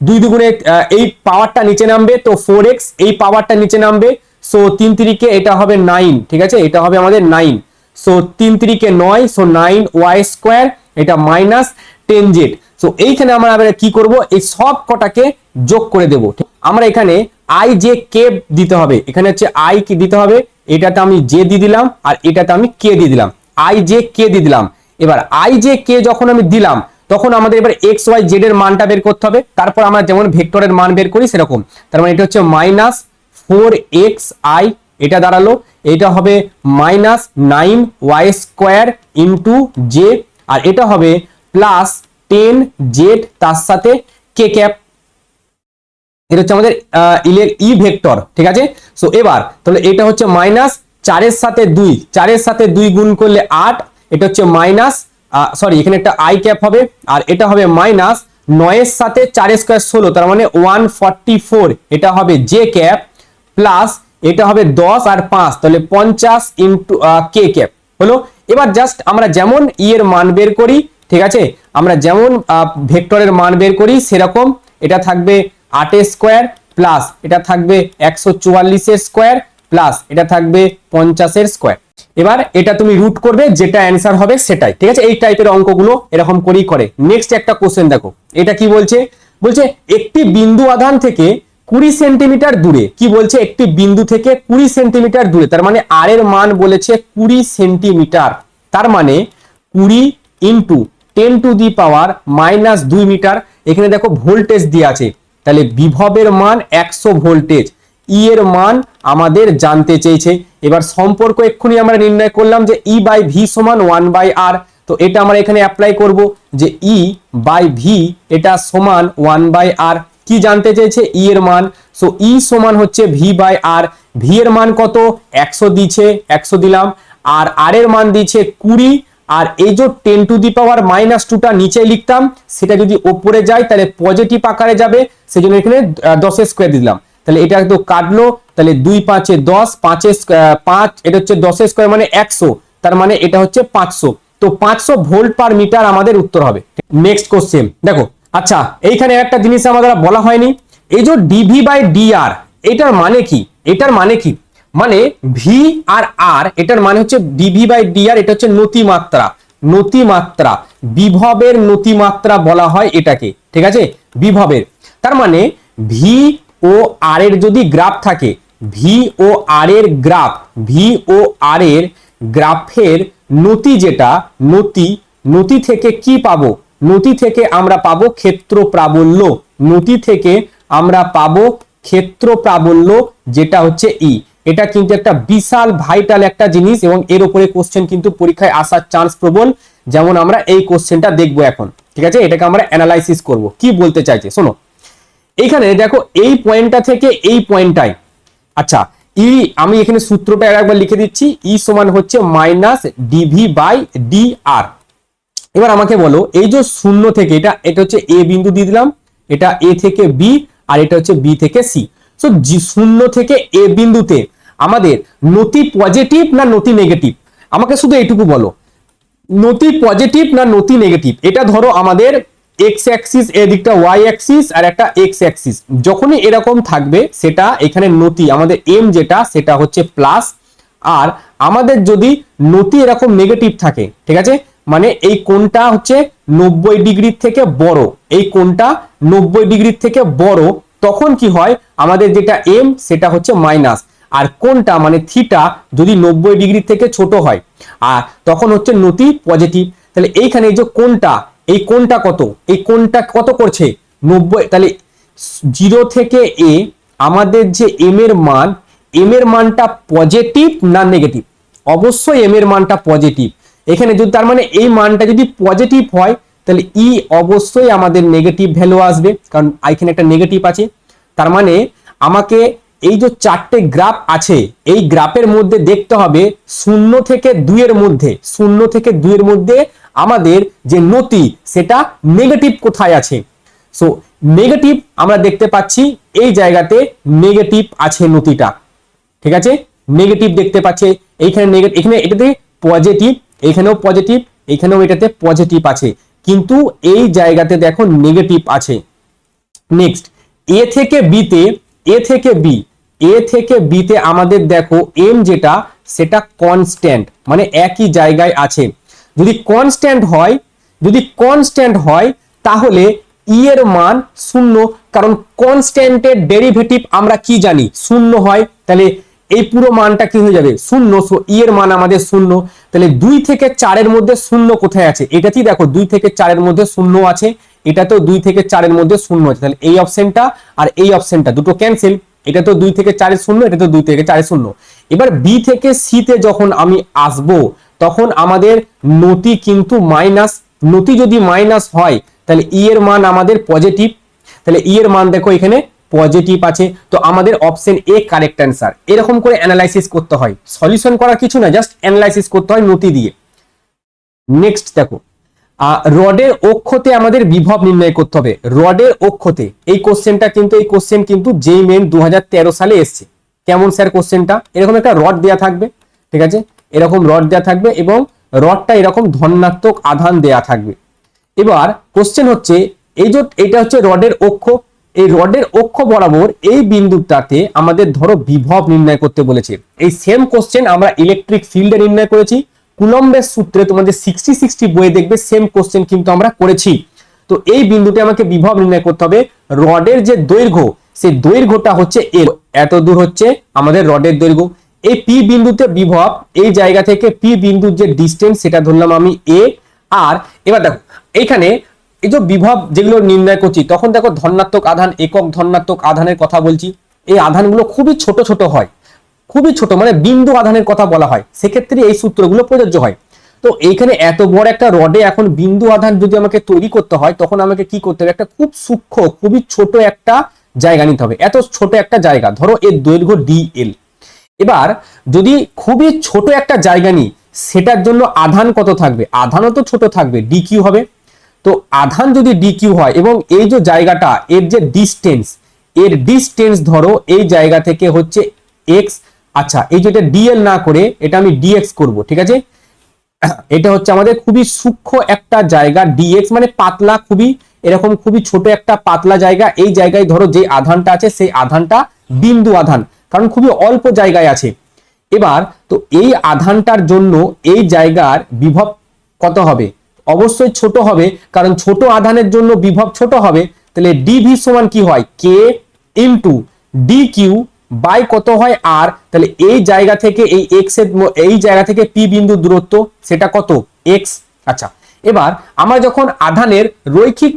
2 দুগুণে এই পাওয়ারটা নিচে নামবে, তো 4x এই পাওয়ারটা নিচে নামবে। সো 3 3 এটা হবে 9, ঠিক আছে, এটা হবে আমাদের 9। সো 3 3 9, সো 9y স্কোয়ার, এটা মাইনাস 10z। সো এইখানে আমরা কি করব, এই সব কটাকে যোগ করে দেব। আমরা এখানে আই জে কে দিতে হবে, এখানে হচ্ছে আই কি দিতে হবে, এটাতে আমি জে দিয়ে দিলাম আর এটাতে আমি কে দিয়ে দিলাম, আই জে কে দিয়ে দিলাম। এবার আই জে কে যখন আমি দিলাম তখন আমাদের এবার এক্স ওয়াই জেড এর মানটা বের করতে হবে। তারপর আমরা যেমন ভেক্টরের মান বের করি সেরকম, তার মানে এটা হচ্ছে মাইনাস 4xi, এটা দাঁড়ালো, এটা হবে minus 9y square into J, আর এটা হবে প্লাস 10z তার সাথে কে ক্যাপ, এটা হচ্ছে আমাদের ই ভেক্টর, ঠিক আছে। সো এবার তাহলে এটা হচ্ছে মাইনাস 4 এর সাথে 2 গুণ করলে 8, এটা হচ্ছে মাইনাস সরি এখানে একটা আই ক্যাপ হবে, আর এটা হবে মাইনাস 9 এর সাথে 4 স্কোয়ার 16, তার মানে 144, এটা হবে জে ক্যাপ প্লাস এটা হবে 10 আর 5, তাহলে 50 ইন্টু কে ক্যাপ হলো। এবার জাস্ট আমরা যেমন ই এর মান বের করি, ঠিক আছে, আমরা যেমন ভেক্টরের মান বের করি সেরকম, এটা থাকবে 8 স্কোয়ার প্লাস এটা থাকবে 144 এর স্কোয়ার প্লাস এটা থাকবে 50 এর স্কোয়ার। এবার এটা তুমি রুট করবে, যেটা অ্যান্সার হবে সেটাই, ঠিক আছে। এই টাইপের অঙ্কগুলো এরকম করেই করে। নেক্সট একটা কোশ্চেন দেখো, এটা কি বলছে, বলছে একটি বিন্দু আধান থেকে 20 সেন্টিমিটার দূরে, কি বলছে একটি বিন্দু থেকে 20 সেন্টিমিটার দূরে, তার মানে আর এর মান বলেছে 20 সেন্টিমিটার, তার মানে 20 into 10 to the power minus 2 metre. এখানে দেখো ভোল্টেজ দিয়ে আছে, তাহলে বিভবের মান 100 ভোল্টেজ, ই এর মান আমাদের জানতে চেয়েছে। এবার সম্পর্ক এক্ষুনি আমরা নির্ণয় করলাম যে ই বাই ভি সমান 1/r, তো এটা আমরা এখানে অ্যাপ্লাই করব যে ই বাই ভি এটা সমান 1/r। কি জানতে চেয়েছে, ই এর মান, সো ই সমান হচ্ছে ভি বাই আর, ভি এর মান কত 100 দিয়েছে, 100 দিলাম, আর আর এর মান দিয়েছে 20, আর এই যে 10 টু দি পাওয়ার মাইনাস 2টা নিচে লিখতাম, সেটা যদি উপরে যায় তাহলে পজিটিভ আকারে যাবে, সেজন্য এখানে 10 এর স্কয়ার দিলাম। তাহলে এটা একটু কাটলো, তাহলে 2 5 এ 10, 5 এটা হচ্ছে 10 এর স্কয়ার মানে 100, তার মানে এটা হচ্ছে 500, তো 500 ভোল্ট পার মিটার আমাদের উত্তর হবে। নেক্সট কোশ্চেন দেখো, আচ্ছা এইখানে একটা জিনিস আমাদের বলা হয়নি, এই যে ডিভি বাই ডিআর এটার মানে কি, এটার মানে কি, মানে ভি আর আর এটার মানে হচ্ছে ডিভি বাই ডিআর, এটা হচ্ছে নতিমাত্রা, নতিমাত্রা বিভবের নতিমাত্রা বলা হয় এটাকে, ঠিক আছে, বিভবের। তার মানে ভি ও আর এর যদি গ্রাফ থাকে, ভি ও আর এর গ্রাফ, ভি ও আর এর গ্রাফের নতি, যেটা নতি, নতি থেকে কি পাবো, নতি থেকে আমরা পাবো ক্ষেত্র প্রাবল্য, নতি থেকে আমরা পাবো ক্ষেত্র প্রাবল্য, যেটা হচ্ছে ই। এটা কিন্তু একটা বিশাল ভাইটাল একটা জিনিস, এবং এর উপরে কোশ্চেন কিন্তু পরীক্ষায় আসার চান্স প্রবল, যেমন আমরা এই কোশ্চেনটা দেখবো এখন, ঠিক আছে। এটাকে আমরা অ্যানালাইসিস করব, কি বলতে চাইছে শোনো। এইখানে দেখো এই পয়েন্টটা থেকে এই পয়েন্টটাই, আচ্ছা ই আমি এখানে সূত্রটা একবার লিখে দিচ্ছি, ই সমান হচ্ছে মাইনাস ডিভি বাই ডি আর। এবার আমাকে বলো এই যে শূন্য থেকে এটা, এটা হচ্ছে এ বিন্দু দিয়ে দিলাম, এটা এ থেকে বি, আর এটা হচ্ছে বি থেকে সি। সো শূন্য থেকে এ বিন্দুতে আমাদের নতি পজিটিভ না নতি নেগেটিভ, আমাকে শুধু এইটুকু বলো, নতি পজিটিভ না নতি নেগেটিভ। এটা ধরো আমাদের এক্স অ্যাক্সিস, এদিকটা ওয়াই অ্যাক্সিস আর একটা এক্স অ্যাক্সিস। যখনই এরকম থাকবে সেটা এখানে নতি আমাদের এম যেটা সেটা হচ্ছে প্লাস, আর আমাদের যদি নতি এরকম নেগেটিভ থাকে, ঠিক আছে, মানে এই কোণটা হচ্ছে 90 ডিগ্রির থেকে বড়, এই কোণটা 90 ডিগ্রির থেকে বড়, তখন কি হয় আমাদের যেটা এম সেটা হচ্ছে মাইনাস, আর কোণটা মানে থিটা যদি 90 ডিগ্রি থেকে ছোট হয় আর তখন হচ্ছে নতি পজিটিভ। তাহলে এইখানে এই যে কোণটা, এই কোণটা কত, এই কোণটা কত করছে 90, তাহলে 0 থেকে এ আমাদের যে এম এর মান, এম এর মানটা পজিটিভ না নেগেটিভ, অবশ্যই এম এর মানটা পজিটিভ। এখানে যদি তার মানে এই মানটা যদি পজিটিভ হয় তাহলে ই অবশ্যই আমাদের নেগেটিভ ভ্যালু আসবে, কারণ এখানে একটা নেগেটিভ আছে। তার মানে আমাকে এই যে চারটে গ্রাফ আছে এই গ্রাফের মধ্যে দেখতে হবে 0 থেকে 2 এর মধ্যে, 0 থেকে 2 এর মধ্যে আমাদের যে নতি সেটা নেগেটিভ কোথায় আছে। সো নেগেটিভ আমরা দেখতে পাচ্ছি এই জায়গাতে নেগেটিভ আছে নতিটা, ঠিক আছে, নেগেটিভ দেখতে পাচ্ছে এইখানে নেগেটিভ, এখানে এটাতে পজিটিভ, এখানেও পজিটিভ, এখানেও এটাতে পজিটিভ আছে, কিন্তু এই জায়গাতে দেখো নেগেটিভ আছে। নেক্সট এ থেকে বি তে, এ থেকে বি, এ থেকে বি তে আমাদের দেখো এম যেটা সেটা কনস্ট্যান্ট, মানে একই জায়গায় আছে। যদি কনস্ট্যান্ট হয়, যদি কনস্ট্যান্ট হয় তাহলে ই এর মান 0, কারণ কনস্ট্যান্টের ডেরিভেটিভ আমরা কি জানি 0 হয়, তাহলে এই পুরো মানটা কি হয়ে যাবে 0। সো ই এর মান আমাদের 0। তাহলে 2 থেকে 4 এর মধ্যে 0 কোথায় আছে, এটাতেই দেখো 2 থেকে 4 এর মধ্যে 0 আছে, এটাতেও 2 থেকে 4 এর মধ্যে 0 আছে, তাহলে এই অপশনটা আর এই অপশনটা দুটো ক্যান্সেল, এটা তো 2 থেকে 4 এর 0, এটা তো 2 থেকে 4 এর 0। এবার বি থেকে সি তে যখন আমি আসব তখন আমাদের নতি কিন্তু মাইনাস, নতি যদি মাইনাস হয় তাহলে ই এর মান আমাদের পজিটিভ, তাহলে ই এর মান দেখো এখানে পজিটিভ আছে, তো আমাদের অপশন এ কারেক্ট অ্যান্সার। এরকম করে অ্যানালাইসিস করতে হয়, সলিউশন করা কিছু না, জাস্ট অ্যানালাইসিস করতে হয় নতি দিয়ে। নেক্সট দেখো রডের অক্ষতে আমাদের বিভব নির্ণয় করতে হবে, রডের অক্ষতে। এই কোশ্চেনটা কিন্তু, এই কোশ্চেন কিন্তু যেই মেন 2013 সালে এসছে। কেমন স্যার কোশ্চেনটা, এরকম একটা রড দেয়া থাকবে, ঠিক আছে, এরকম রড দেয়া থাকবে এবং রডটা এরকম ধনাত্মক আধান দেয়া থাকবে। এবার কোশ্চেন হচ্ছে এই যে এটা হচ্ছে রডের অক্ষ, এই রডের অক্ষ বরাবর এই বিন্দুটাতে আমাদের ধরো বিভব নির্ণয় করতে বলেছে। এই সেম কোশ্চেন আমরা ইলেকট্রিক ফিল্ডে নির্ণয় করেছি, কুলম্বের সূত্রে তোমাদের 60-60 বইয়ে দেখবে সেম কোশ্চেন কিন্তু আমরা করেছি। তো এই বিন্দুতে আমাকে বিভব নির্ণয় করতে হবে, রডের যে দৈর্ঘ্য সেই দৈর্ঘ্যটা হচ্ছে এল, এত দূর হচ্ছে আমাদের রডের দৈর্ঘ্য। এই পি বিন্দুতে বিভব, এই জায়গা থেকে পি বিন্দুর যে ডিস্টেন্স সেটা ধরলাম আমি এ। আর এবার দেখো এইখানে এই যে বিভব যেগুলো নির্ণয় করছি তখন দেখো ধনাত্মক আধান, একক ধনাত্মক আধানের কথা বলছি, এই আধানগুলো খুবই ছোট ছোট হয়, খুবই ছোট, মানে বিন্দু আধানের কথা বলা হয়, সেক্ষেত্রে এই সূত্রগুলো প্রযোজ্য হয়। তো এইখানে এত বড় একটা রডে এখন বিন্দু আধান যদি আমাকে তৈরি করতে হয় তখন আমাকে কি করতে হবে, একটা খুব সূক্ষ্ম খুবই ছোট একটা জায়গা নিতে হবে, এত ছোট একটা জায়গা, ধরো এর দৈর্ঘ্য ডিএল। এবার যদি খুবই ছোট একটা জায়গা নিই সেটার জন্য আধান কত থাকবে, আধানও তো ছোট থাকবে, ডি কিউ হবে। তো আধান যদি ডি কিউ হয় এবং এই যে জায়গাটা এর যে ডিস্টেন্স, এর ডিস্টেন্স ধরো এই জায়গা থেকে হচ্ছে এক্স, আচ্ছা এই যেটা ডিএল না করে এটা আমি ডিএক্স করব, ঠিক আছে, এটা হচ্ছে আমাদের খুবই সূক্ষ্ম একটা জায়গা, ডিএক্স মানে পাতলা, খুবই এরকম খুবই ছোট একটা পাতলা জায়গা। এই জায়গায় ধরো যে আধানটা আছে সেই আধানটা বিন্দু আধান, কারণ খুবই অল্প জায়গায় আছে। এবার তো এই আধানটার জন্য এই জায়গার বিভব কত হবে, অবশ্যই ছোট হবে, কারণ ছোট আধানের জন্য বিভব ছোট হবে। তাহলে ডিভি সমান কি হয়, কে ইনটু ডি কিউ বাই কত হয় আর, তাহলে এই জায়গা থেকে এই এক্স এর, এই জায়গা থেকে পি বিন্দু দূরত্ব সেটা কত এক্স। আচ্ছা এবার আমরা যখন আধানের রৈখিক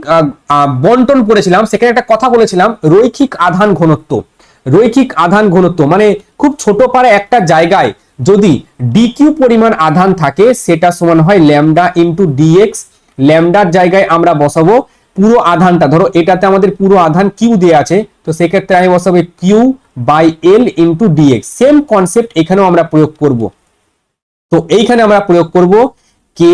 বন্টন করেছিলাম সেখানে একটা কথা বলেছিলাম রৈখিক আধান ঘনত্ব, রৈখিক আধান ঘনত্ব মানে খুব ছোট পারে একটা জায়গায় যদি ডিকিউ পরিমাণ আধান থাকে সেটা সমান হয় ল্যামডা ইনটু ডিএক্স। ল্যামডার জায়গায় আমরা বসাবো পুরো আধানটা, ধরো এটাতে আমাদের পুরো আধান কিউ দেয়া আছে, তো সেক্ষেত্রে আমি বসাবো Q by L into D X. Same concept এখানেও আমরা প্রয়োগ করব, তো এইখানে আমরা প্রয়োগ করব কে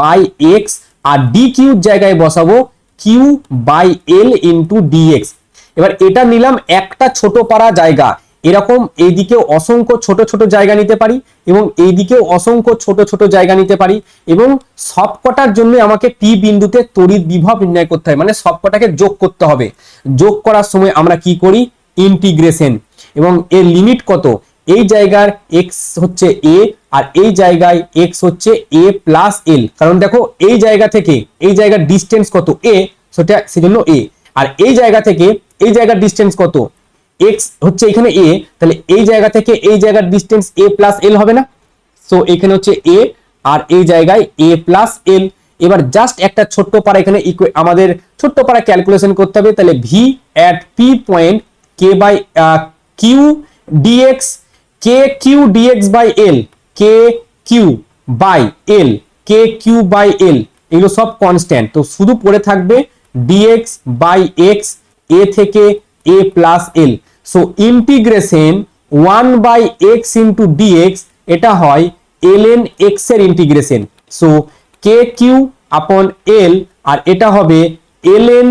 বাই এক্স আর ডি কিউর জায়গায় বসাবো Q by L into D X. এবার এটা নিলাম একটা ছোট পারা জায়গা, এরকম এইদিকেও অসংখ্য ছোট ছোট জায়গা নিতে পারি এবং এইদিকেও অসংখ্য ছোট ছোট জায়গা নিতে পারি, এবং সবকটার জন্য আমাকে পি বিন্দুতে তড়িৎ বিভব নির্ণয় করতে হবে, মানে সবকটাকে যোগ করতে হবে। যোগ করার সময় আমরা কি করি, ইন্টিগ্রেশন, এবং এর লিমিট কত, এই জায়গার x হচ্ছে a আর এই জায়গায় x হচ্ছে a প্লাস এল, কারণ দেখো এই জায়গা থেকে এই জায়গার ডিস্টেন্স কত a, সেজন্য a, আর এই জায়গা থেকে এই জায়গার ডিস্টেন্স কত, x হচ্ছে এখানে a, তাহলে এই জায়গা থেকে এই জায়গার ডিস্টেন্স a প্লাস এল হবে না। সো এখানে হচ্ছে a আর এই জায়গায় a প্লাস এল। এবার জাস্ট একটা ছোট্ট পারা এখানে আমাদের ছোট্ট পারা ক্যালকুলেশন করতে হবে, তাহলে v at p point k by q dx, k q dx by l, k q by l, k q by l, এগুলো সব কনস্ট্যান্ট, তো শুধু পড়ে থাকবে dx বাই x a থেকে a plus l। So integration 1 by x into dx, এটা হয় ln x এর integration. So K Q upon L, আর এটা হবে ln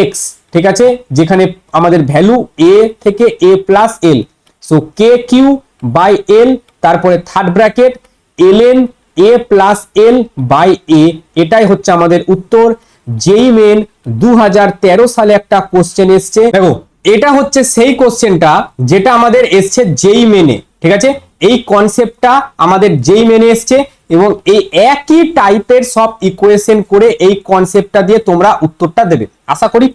x, ঠিক আছে, যেখানে আমাদের ভ্যালু a থেকে a plus L. So K Q by L, তারপরে third bracket ln a plus L by a, এটাই হচ্ছে আমাদের উত্তর। যেই মেন 2013 সালে একটা কোশ্চেন এসছে, দেখো এটা হচ্ছে সেই কোশ্চেনটা যেটা আমাদের এসছে যেই মেনে, ঠিক আছে, এই কনসেপ্টটা আমাদের যেই মেনে এসছে, এবং এই একই টাইপের সব ইকুয়েশন করে এই কনসেপ্টটা দিয়ে তোমরা উত্তরটা দেবে, আশা করি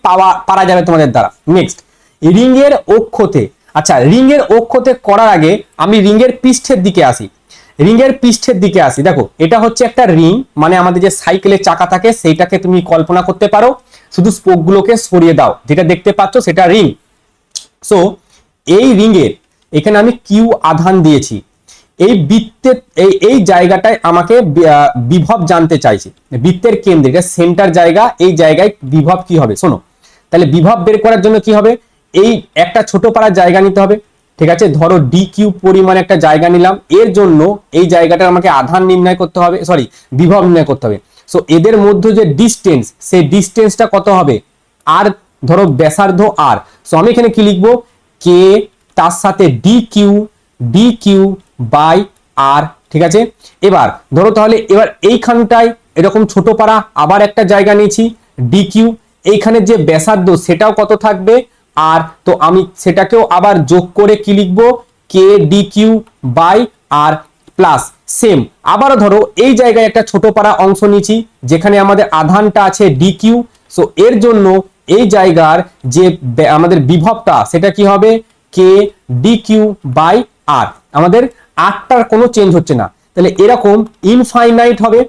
পারা যাবে তোমাদের দ্বারা। নেক্সট, রিং এর অক্ষতে, আচ্ছা রিং এর অক্ষতে করার আগে আমি রিং এর পৃষ্ঠের দিকে আসি, রিং এর পৃষ্ঠের দিকে আসি। দেখো এটা হচ্ছে একটা রিং, মানে আমাদের যে সাইকেলের চাকা থাকে সেইটাকে তুমি কল্পনা করতে পারো, শুধু স্পোকগুলোকে সরিয়ে দাও, যেটা দেখতে পাচ্ছ সেটা রিং। সো এই রিং এর এখানে আমি কিউ আধান দিয়েছি, এই বৃত্তের এই জায়গাটায় আমাকে বিভব জানতে চাইছে, বৃত্তের কেন্দ্রে, এটা সেন্টার জায়গা, এই জায়গায় বিভব কি হবে শোনো। তাহলে বিভব বের করার জন্য কি হবে, এই একটা ছোট পাড়ার জায়গা নিতে হবে, ঠিক আছে, ধরো ডি কিউ পরিমাণ একটা জায়গা নিলাম, এর জন্য এই জায়গাটা আমাকে আধান নির্ণয় করতে হবে, সরি বিভব নির্ণয় করতে হবে। সো এদের মধ্যে যে ডিস্টেন্স, সেই ডিস্টেন্সটা কত হবে, আর ধরো ব্যাসার্ধ আর, সো আমি এখানে কি লিখবো, কে তার সাথে ডি কিউ বাই আর, ঠিক আছে। এবার ধরো তাহলে এবার এইখানটায় এরকম ছোট পাড়া আবার একটা জায়গা নিয়েছি ডি কিউ, এইখানে যে ব্যাসার্ধ সেটাও কত থাকবে আর, তো আমি সেটাকেও আবার যোগ করে কি লিখবো, K D Q by R plus same. আবারও ধরো এই জায়গায় একটা ছোট পাড়া অংশ নিয়েছি যেখানে আমাদের আধানটা আছে ডি কিউ, সো এর জন্য এই জায়গার যে আমাদের বিভবটা সেটা কি হবে, কে ডি কিউ বাই আর, আমাদের আরটার কোনো চেঞ্জ হচ্ছে না, তাহলে এরকম ইনফাইনাইট হবে।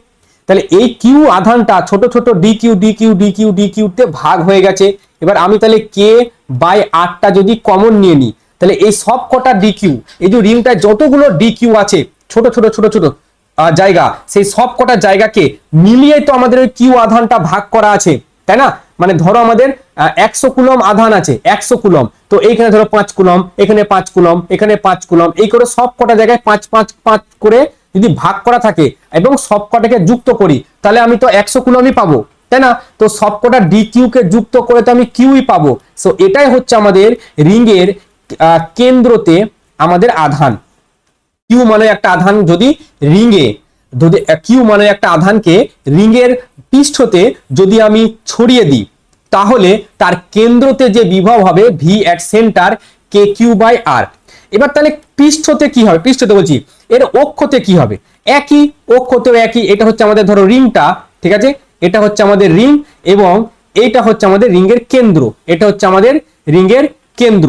তাহলে এই কিউ আধানটা ছোট ছোট D Q D Q D Q D কিউতে ভাগ হয়ে গেছে। এবার আমি তাহলে কে বাই আরটা যদি কমন নিয়ে নিই, তাহলে এই সব কটা ডি কিউ, এই যে রিংটা যতগুলো ডি কিউ আছে ছোট ছোট ছোট ছোট জায়গা, সেই সব কটা জায়গাকে মিলিয়ে তো আমাদের ওই কিউ আধানটা ভাগ করা আছে, তাই না। মানে ধরো আমাদের 100 কুলম আধান আছে, 100 কুলম, তো এইখানে ধরো 5 কুলম, এখানে 5 কুলম, এখানে 5 কুলম, এই করে সব কটা জায়গায় 5 5 5 করে যদি ভাগ করা থাকে এবং সব কটাকে যুক্ত করি, তাহলে আমি তো 100 কুলমই পাবো, তাই না। তো সব কটা ডি কিউ কে যুক্ত করে তো আমি কিউই পাবো। সো এটাই হচ্ছে আমাদের রিং এর কেন্দ্রতে আমাদের আধান। কিউ মানে একটা আধান, যদি রিংয়ে যদি কিউ মানে একটা আধানকে রিংয়ের পৃষ্ঠতে যদি আমি ছড়িয়ে দিই, তাহলে তার কেন্দ্রতে যে বিভব হবে V at centre K Q by R. এবার তাহলে পৃষ্ঠতে কি হবে, পৃষ্ঠতে বলছি, এর অক্ষতে কি হবে, একই, অক্ষতেও একই। এটা হচ্ছে আমাদের ধরো রিংটা, ঠিক আছে, এটা হচ্ছে আমাদের রিং এবং এইটা হচ্ছে আমাদের রিংয়ের কেন্দ্র, এটা হচ্ছে আমাদের রিংয়ের কেন্দ্র।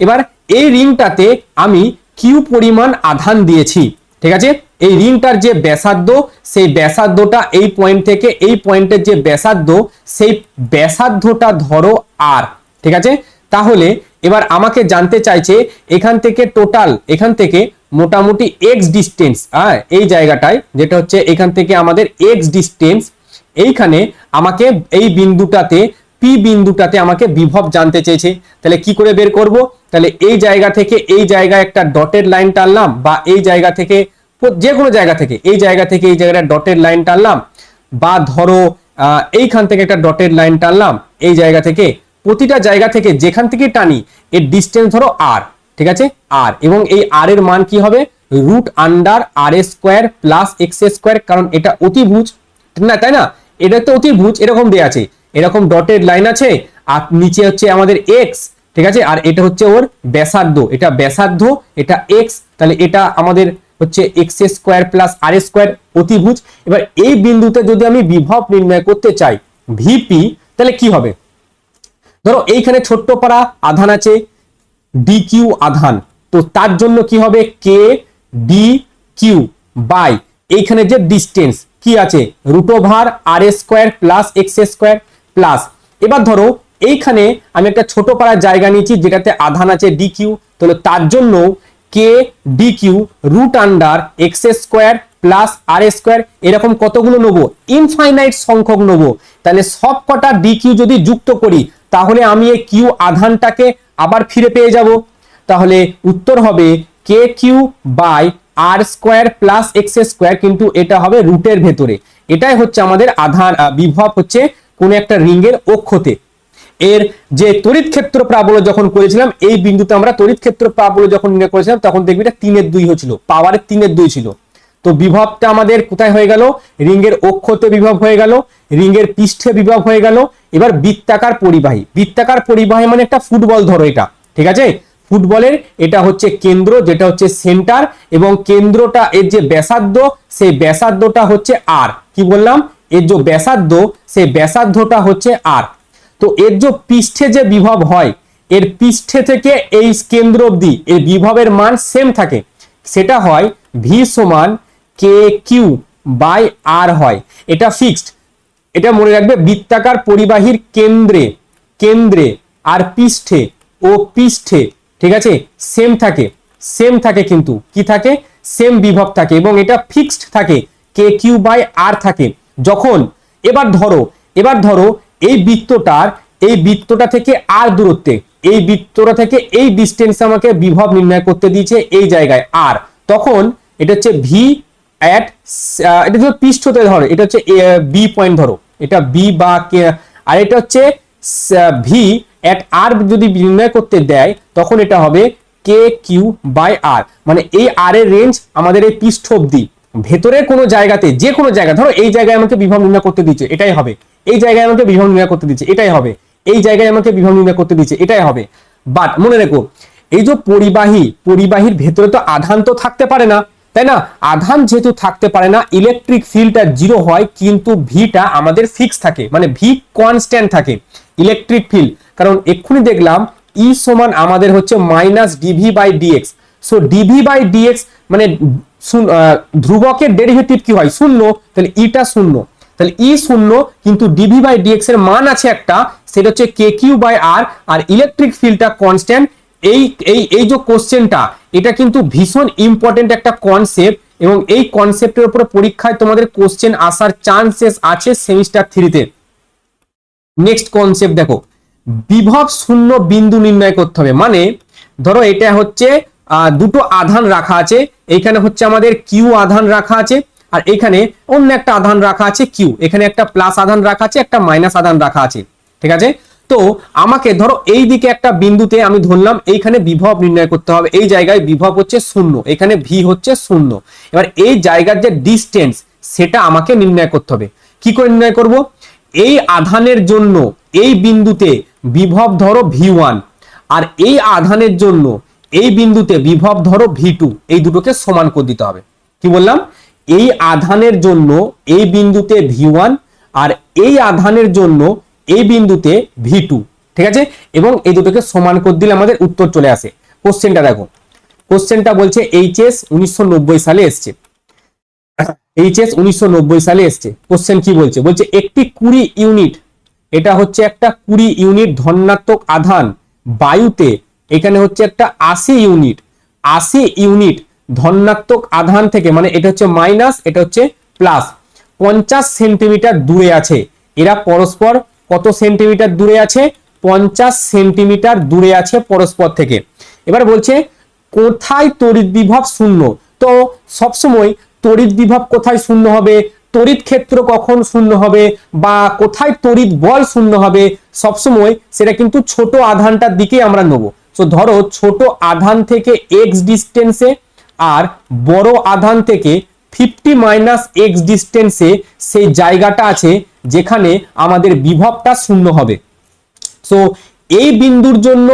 এবার এই রিংটাতে আমি কিউ পরিমাণ আধান দিয়েছি, ঠিক আছে। এই রিংটার যে ব্যাসার্ধ, সেই ব্যাসার্ধটা এই পয়েন্ট থেকে এই পয়েন্টের যে ব্যাসার্ধ, সেই ব্যাসার্ধটা ধরো আর, ঠিক আছে। তাহলে এবার আমাকে জানতে চাইছে এখান থেকে টোটাল, এখান থেকে মোটামুটি এক্স ডিস্টেন্স, এই জায়গাটায় যেটা হচ্ছে এখান থেকে আমাদের এক্স ডিস্টেন্স, এইখানে আমাকে এই বিন্দুটাতে পি বিন্দুটাতে আমাকে বিভব জানতে চেয়েছে। তাহলে কি করে বের করব, তাহলে এই জায়গা থেকে এই জায়গায় একটা ডটেড লাইন টানলাম, বা এই জায়গা থেকে যে কোনো জায়গা থেকে এই জায়গা থেকে এই জায়গাটা ডটেড লাইন টানলাম, বা ধরো এইখান থেকে একটা ডটেড লাইন টানলাম, এই জায়গা থেকে, প্রতিটা জায়গা থেকে যেখান থেকে টানি এর ডিস্টেন্স ধরো আর, ঠিক আছে আর, এবং এই আর এর মান কি হবে রুট আন্ডার আর স্কোয়ার প্লাস এক্স স্কোয়ার, কারণ এটা অতিভুজ না, তাই না, এটা তো অতিভুজ এরকম দেয়া আছে, এরকম ডটেড লাইন আছে আর নিচে হচ্ছে আমাদের এক্স, ঠিক আছে, আর এটা হচ্ছে ওর ব্যাসার্ধ, এটা ব্যাসার্ধ, এটা এক্স, তাহলে এটা আমাদের হচ্ছে x square plus R square অতিভুজ। এবার এই বিন্দুতে যদি আমি বিভব নির্ণয় করতে চাই ভিপি, তাহলে কি হবে, ধরো এইখানে ছোট্ট পারা আধান আছে ডি কিউ আধান, তো তার জন্য কি হবে কে ডি কিউ বাই এইখানে যে ডিস্টেন্স কি আছে root over R square plus X square plus, এবার ধরো এইখানে আমি একটা ছোট পাড়ার জায়গা নিয়েছি যেটাতে আধান আছে ডি কিউ, তাহলে তার জন্য K D Q root under X square plus R square, এরকম কতগুলো নেবো ইনফাইনাইট সংখ্যক নেবো, তাহলে সব কটা ডি কিউ যদি যুক্ত করি তাহলে আমি এই কিউ আধানটাকে আবার ফিরে পেয়ে যাব, তাহলে উত্তর হবে K Q by R square plus X square, কিন্তু এটা হবে রুটের ভেতরে, এটাই হচ্ছে আমাদের আধান বিভব হচ্ছে কোন একটা রিংয়ের অক্ষতে। এর যে তড়িৎ ক্ষেত্র প্রাবল্য যখন করেছিলাম এই বিন্দুতে আমরা তড়িৎ ক্ষেত্র প্রাবল্য যখন নির্ণয় করেছিলাম তখন দেখবি এটা 3/2 হয়েছিল, পাওয়ারের 3/2 ছিল, তো বিভবটা আমাদের কোথায় হয়ে গেল রিংয়ের অক্ষতে বিভব হয়ে গেল, রিংয়ের পৃষ্ঠে বিভব হয়ে গেল। এবার বৃত্তাকার পরিবাহী, বৃত্তাকার পরিবাহী মানে একটা ফুটবল ধরো এটা, ঠিক আছে, ফুটবলের এটা হচ্ছে কেন্দ্র যেটা হচ্ছে সেন্টার, এবং কেন্দ্রটা এর যে ব্যাসার্ধ সেই ব্যাসার্ধটা হচ্ছে আর, কি বললাম এর যে ব্যাসার্ধ সেই ব্যাসার্ধটা হচ্ছে আর, তো এর যে পৃষ্ঠে যে বিভব হয় এর পৃষ্ঠে থেকে এই কেন্দ্র অবধি এর বিভবের মান সেম থাকে, সেটা হয় ভি সমান কে কিউ বাই আর হয়, এটা ফিক্সড, এটা মনে রাখবে বৃত্তাকার পরিবাহীর কেন্দ্রে কেন্দ্রে আর পৃষ্ঠে ও পৃষ্ঠে, ঠিক আছে সেম থাকে, সেম থাকে, কিন্তু কি থাকে সেম বিভব থাকে এবং এটা ফিক্সড থাকে কে কিউ বাই আর থাকে যখন, এবার ধরো এই বৃত্তটা থেকে আর দূরত্বে, এই বৃত্তটা থেকে এই ডিস্টেন্স আমাকে বিভব নির্ণয় করতে দিয়েছে এই জায়গায় আর, তখন এটা হচ্ছে ভি অ্যাট, এটা হচ্ছে পৃষ্ঠতে ধরো এটা হচ্ছে বি পয়েন্ট ধরো এটা বি বা কে, আর এটা হচ্ছে ভি অ্যাট আর যদি নির্ণয় করতে দেয় তখন এটা হবে কে কিউ বাই আর, মানে এই আর এর রেঞ্জ আমাদের এই পৃষ্ঠ অবধি ভেতরে কোনো জায়গাতে যে কোনো জায়গা, ধরো এই জায়গায় আমাকে বিভব নির্ণয় করতে দিচ্ছে এটাই হবে, এই জায়গায় আমাকে বিভব নির্ণয় করতে দিচ্ছে এটাই হবে, এই জায়গায় আমাকে বিভব নির্ণয় করতে দিচ্ছে এটাই হবে, বাট মনে রেখো এই যে পরিবাহীর ভেতরে তো আধান তো থাকতে পারে না, তাই না, আধান যেহেতু থাকতে পারে না ইলেকট্রিক ফিল্ডটা 0 হয়, কিন্তু ভিটা আমাদের ফিক্স থাকে, মানে ভি কনস্ট্যান্ট থাকে ইলেকট্রিক ফিল্ড, কারণ এক্ষুনি দেখলাম ই সমান আমাদের হচ্ছে minus D V by D X, so D V by D X মানে ধ্রুবকের ডেরিভেটিভ কি হয় শূন্য, তাহলে ইটা শূন্য, তাহলে ই শূন্য, কিন্তু ডিভি বাই ডিএক্স এর মান আছে একটা সেটা হচ্ছে কে কিউ বাই আর, আর ইলেকট্রিক ফিল্ডটা কনস্ট্যান্ট। এই যে কোশ্চেনটা এটা কিন্তু ভীষণ ইম্পর্টেন্ট একটা কনসেপ্ট, এবং এই কনসেপ্টের উপরে পরীক্ষায় তোমাদের কোশ্চেন আসার চান্সেস আছে সেমিস্টার 3-তে। নেক্সট কনসেপ্ট দেখো, বিভব শূন্য বিন্দু নির্ণয় করতে হবে, মানে ধরো এটা হচ্ছে দুটো আধান রাখা আছে, এইখানে হচ্ছে আমাদের কিউ আধান রাখা আছে আর এখানে অন্য একটা আধান রাখা আছে কিউ, এখানে একটা প্লাস আধান রাখা আছে একটা মাইনাস আধান রাখা আছে, ঠিক আছে, তো আমাকে ধরো এই দিকে একটা বিন্দুতে আমি ধরলাম এইখানে বিভব নির্ণয় করতে হবে, এই জায়গায় বিভব হচ্ছে 0, এখানে ভি হচ্ছে 0, এবার এই জায়গার যে ডিস্টেন্স সেটা আমাকে নির্ণয় করতে হবে, কি করে নির্ণয় করব, এই আধানের জন্য এই বিন্দুতে বিভব ধরো ভি1 আর এই আধানের জন্য এই বিন্দুতে বিভব ধরো ভি2, এই দুটোকে সমান করে দিতে হবে, কি বললাম এই আধানের জন্য এই বিন্দুতে ভি1 আর এই আধানের জন্য এই বিন্দুতে ভি2, ঠিক আছে, এবং এই দুটোকে সমান করে দিলে আমাদের উত্তর চলে আসে। কোশ্চেনটা দেখো, কোশ্চেনটা বলছে এইচএস 1990 সালে এসছে, এইচএস 1990 সালে এসছে, কোশ্চেন কি বলছে, বলছে একটি 20 ইউনিট, এটা হচ্ছে একটা 20 ইউনিট ধনাত্মক আধান বায়ুতে, এখানে হচ্ছে একটা 80 ইউনিট ধনাত্মক আধান থেকে, মানে এটা হচ্ছে মাইনাস এটা হচ্ছে প্লাস 50 সেন্টিমিটার দূরে আছে, এরা পরস্পর কত সেন্টিমিটার দূরে আছে 50 সেন্টিমিটার দূরে আছে পরস্পর থেকে। এবার বলছে কোথায় তড়িৎ বিভব শূন্য, তো সবসময় তড়িৎ বিভব কোথায় শূন্য হবে, তড়িৎ ক্ষেত্র কখন শূন্য হবে বা কোথায় তড়িৎ বল শূন্য হবে, সবসময় সেটা কিন্তু ছোট আধানটার দিকে আমরা নেবো, সো ধরো ছোট আধান থেকে এক্স ডিস্টেন্সে আর বড় আধান থেকে 50 মাইনাস এক্স ডিস্টেন্সে সেই জায়গাটা আছে যেখানে আমাদের বিভবটা শূন্য হবে। সো এই বিন্দুর জন্য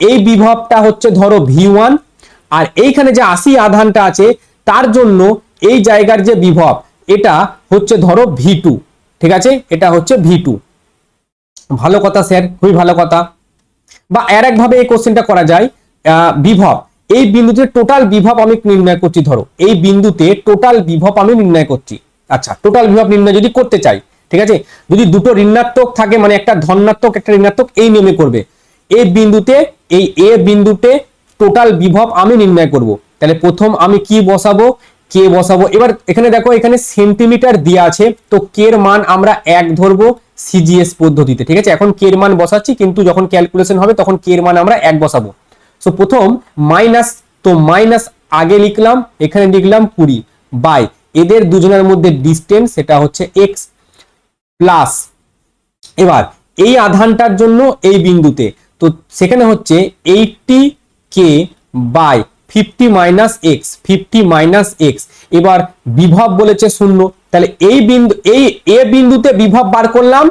এই বিভবটা হচ্ছে ধরো V1, আর এইখানে যে 80 আধানটা আছে তার জন্য এই জায়গার যে বিভব এটা হচ্ছে ধরো V2, ঠিক আছে, এটা হচ্ছে V2। ভালো কথা স্যার, খুবই ভালো কথা। বা আর একভাবে এই কোশ্চেনটা করা যায়, বিভব এই বিন্দুতে টোটাল বিভব আমি নির্ণয় করছি, ধরো এই বিন্দুতে টোটাল বিভব আমি নির্ণয় করছি। আচ্ছা, টোটাল বিভব নির্ণয় যদি করতে চাই, ঠিক আছে, যদি দুটো ঋণাত্মক থাকে মানে একটা ধনাত্মক একটা ঋণাত্মক, এই নিয়মে করবে। এই বিন্দুতে এই এ বিন্দুতে টোটাল বিভব আমি নির্ণয় করব। তাহলে প্রথম আমি কি বসাবো, কে বসাবো। এবার এখানে দেখো এখানে সেন্টিমিটার দেওয়া আছে, তো কে এর মান আমরা 1 ধরবো সিজিএস পদ্ধতিতে, ঠিক আছে। এখন কে এর মান বসাচ্ছি, কিন্তু যখন ক্যালকুলেশন হবে তখন কে এর মান আমরা 1 বসাবো। সো প্রথম মাইনাস, তো মাইনাস আগে লিখলাম, এখানে লিখলাম 20 বাই এদের দুজনের মধ্যে ডিস্টেন্স সেটা হচ্ছে এক্স প্লাস, এবার এই আধানটার জন্য এই বিন্দুতে তো সেখানে হচ্ছে 80 K by 50 minus X, 50 minus X. এবার বিভব বলেছে শূন্য, তাহলে এই বিন্দু এই এ বিন্দুতে বিভব বার করলাম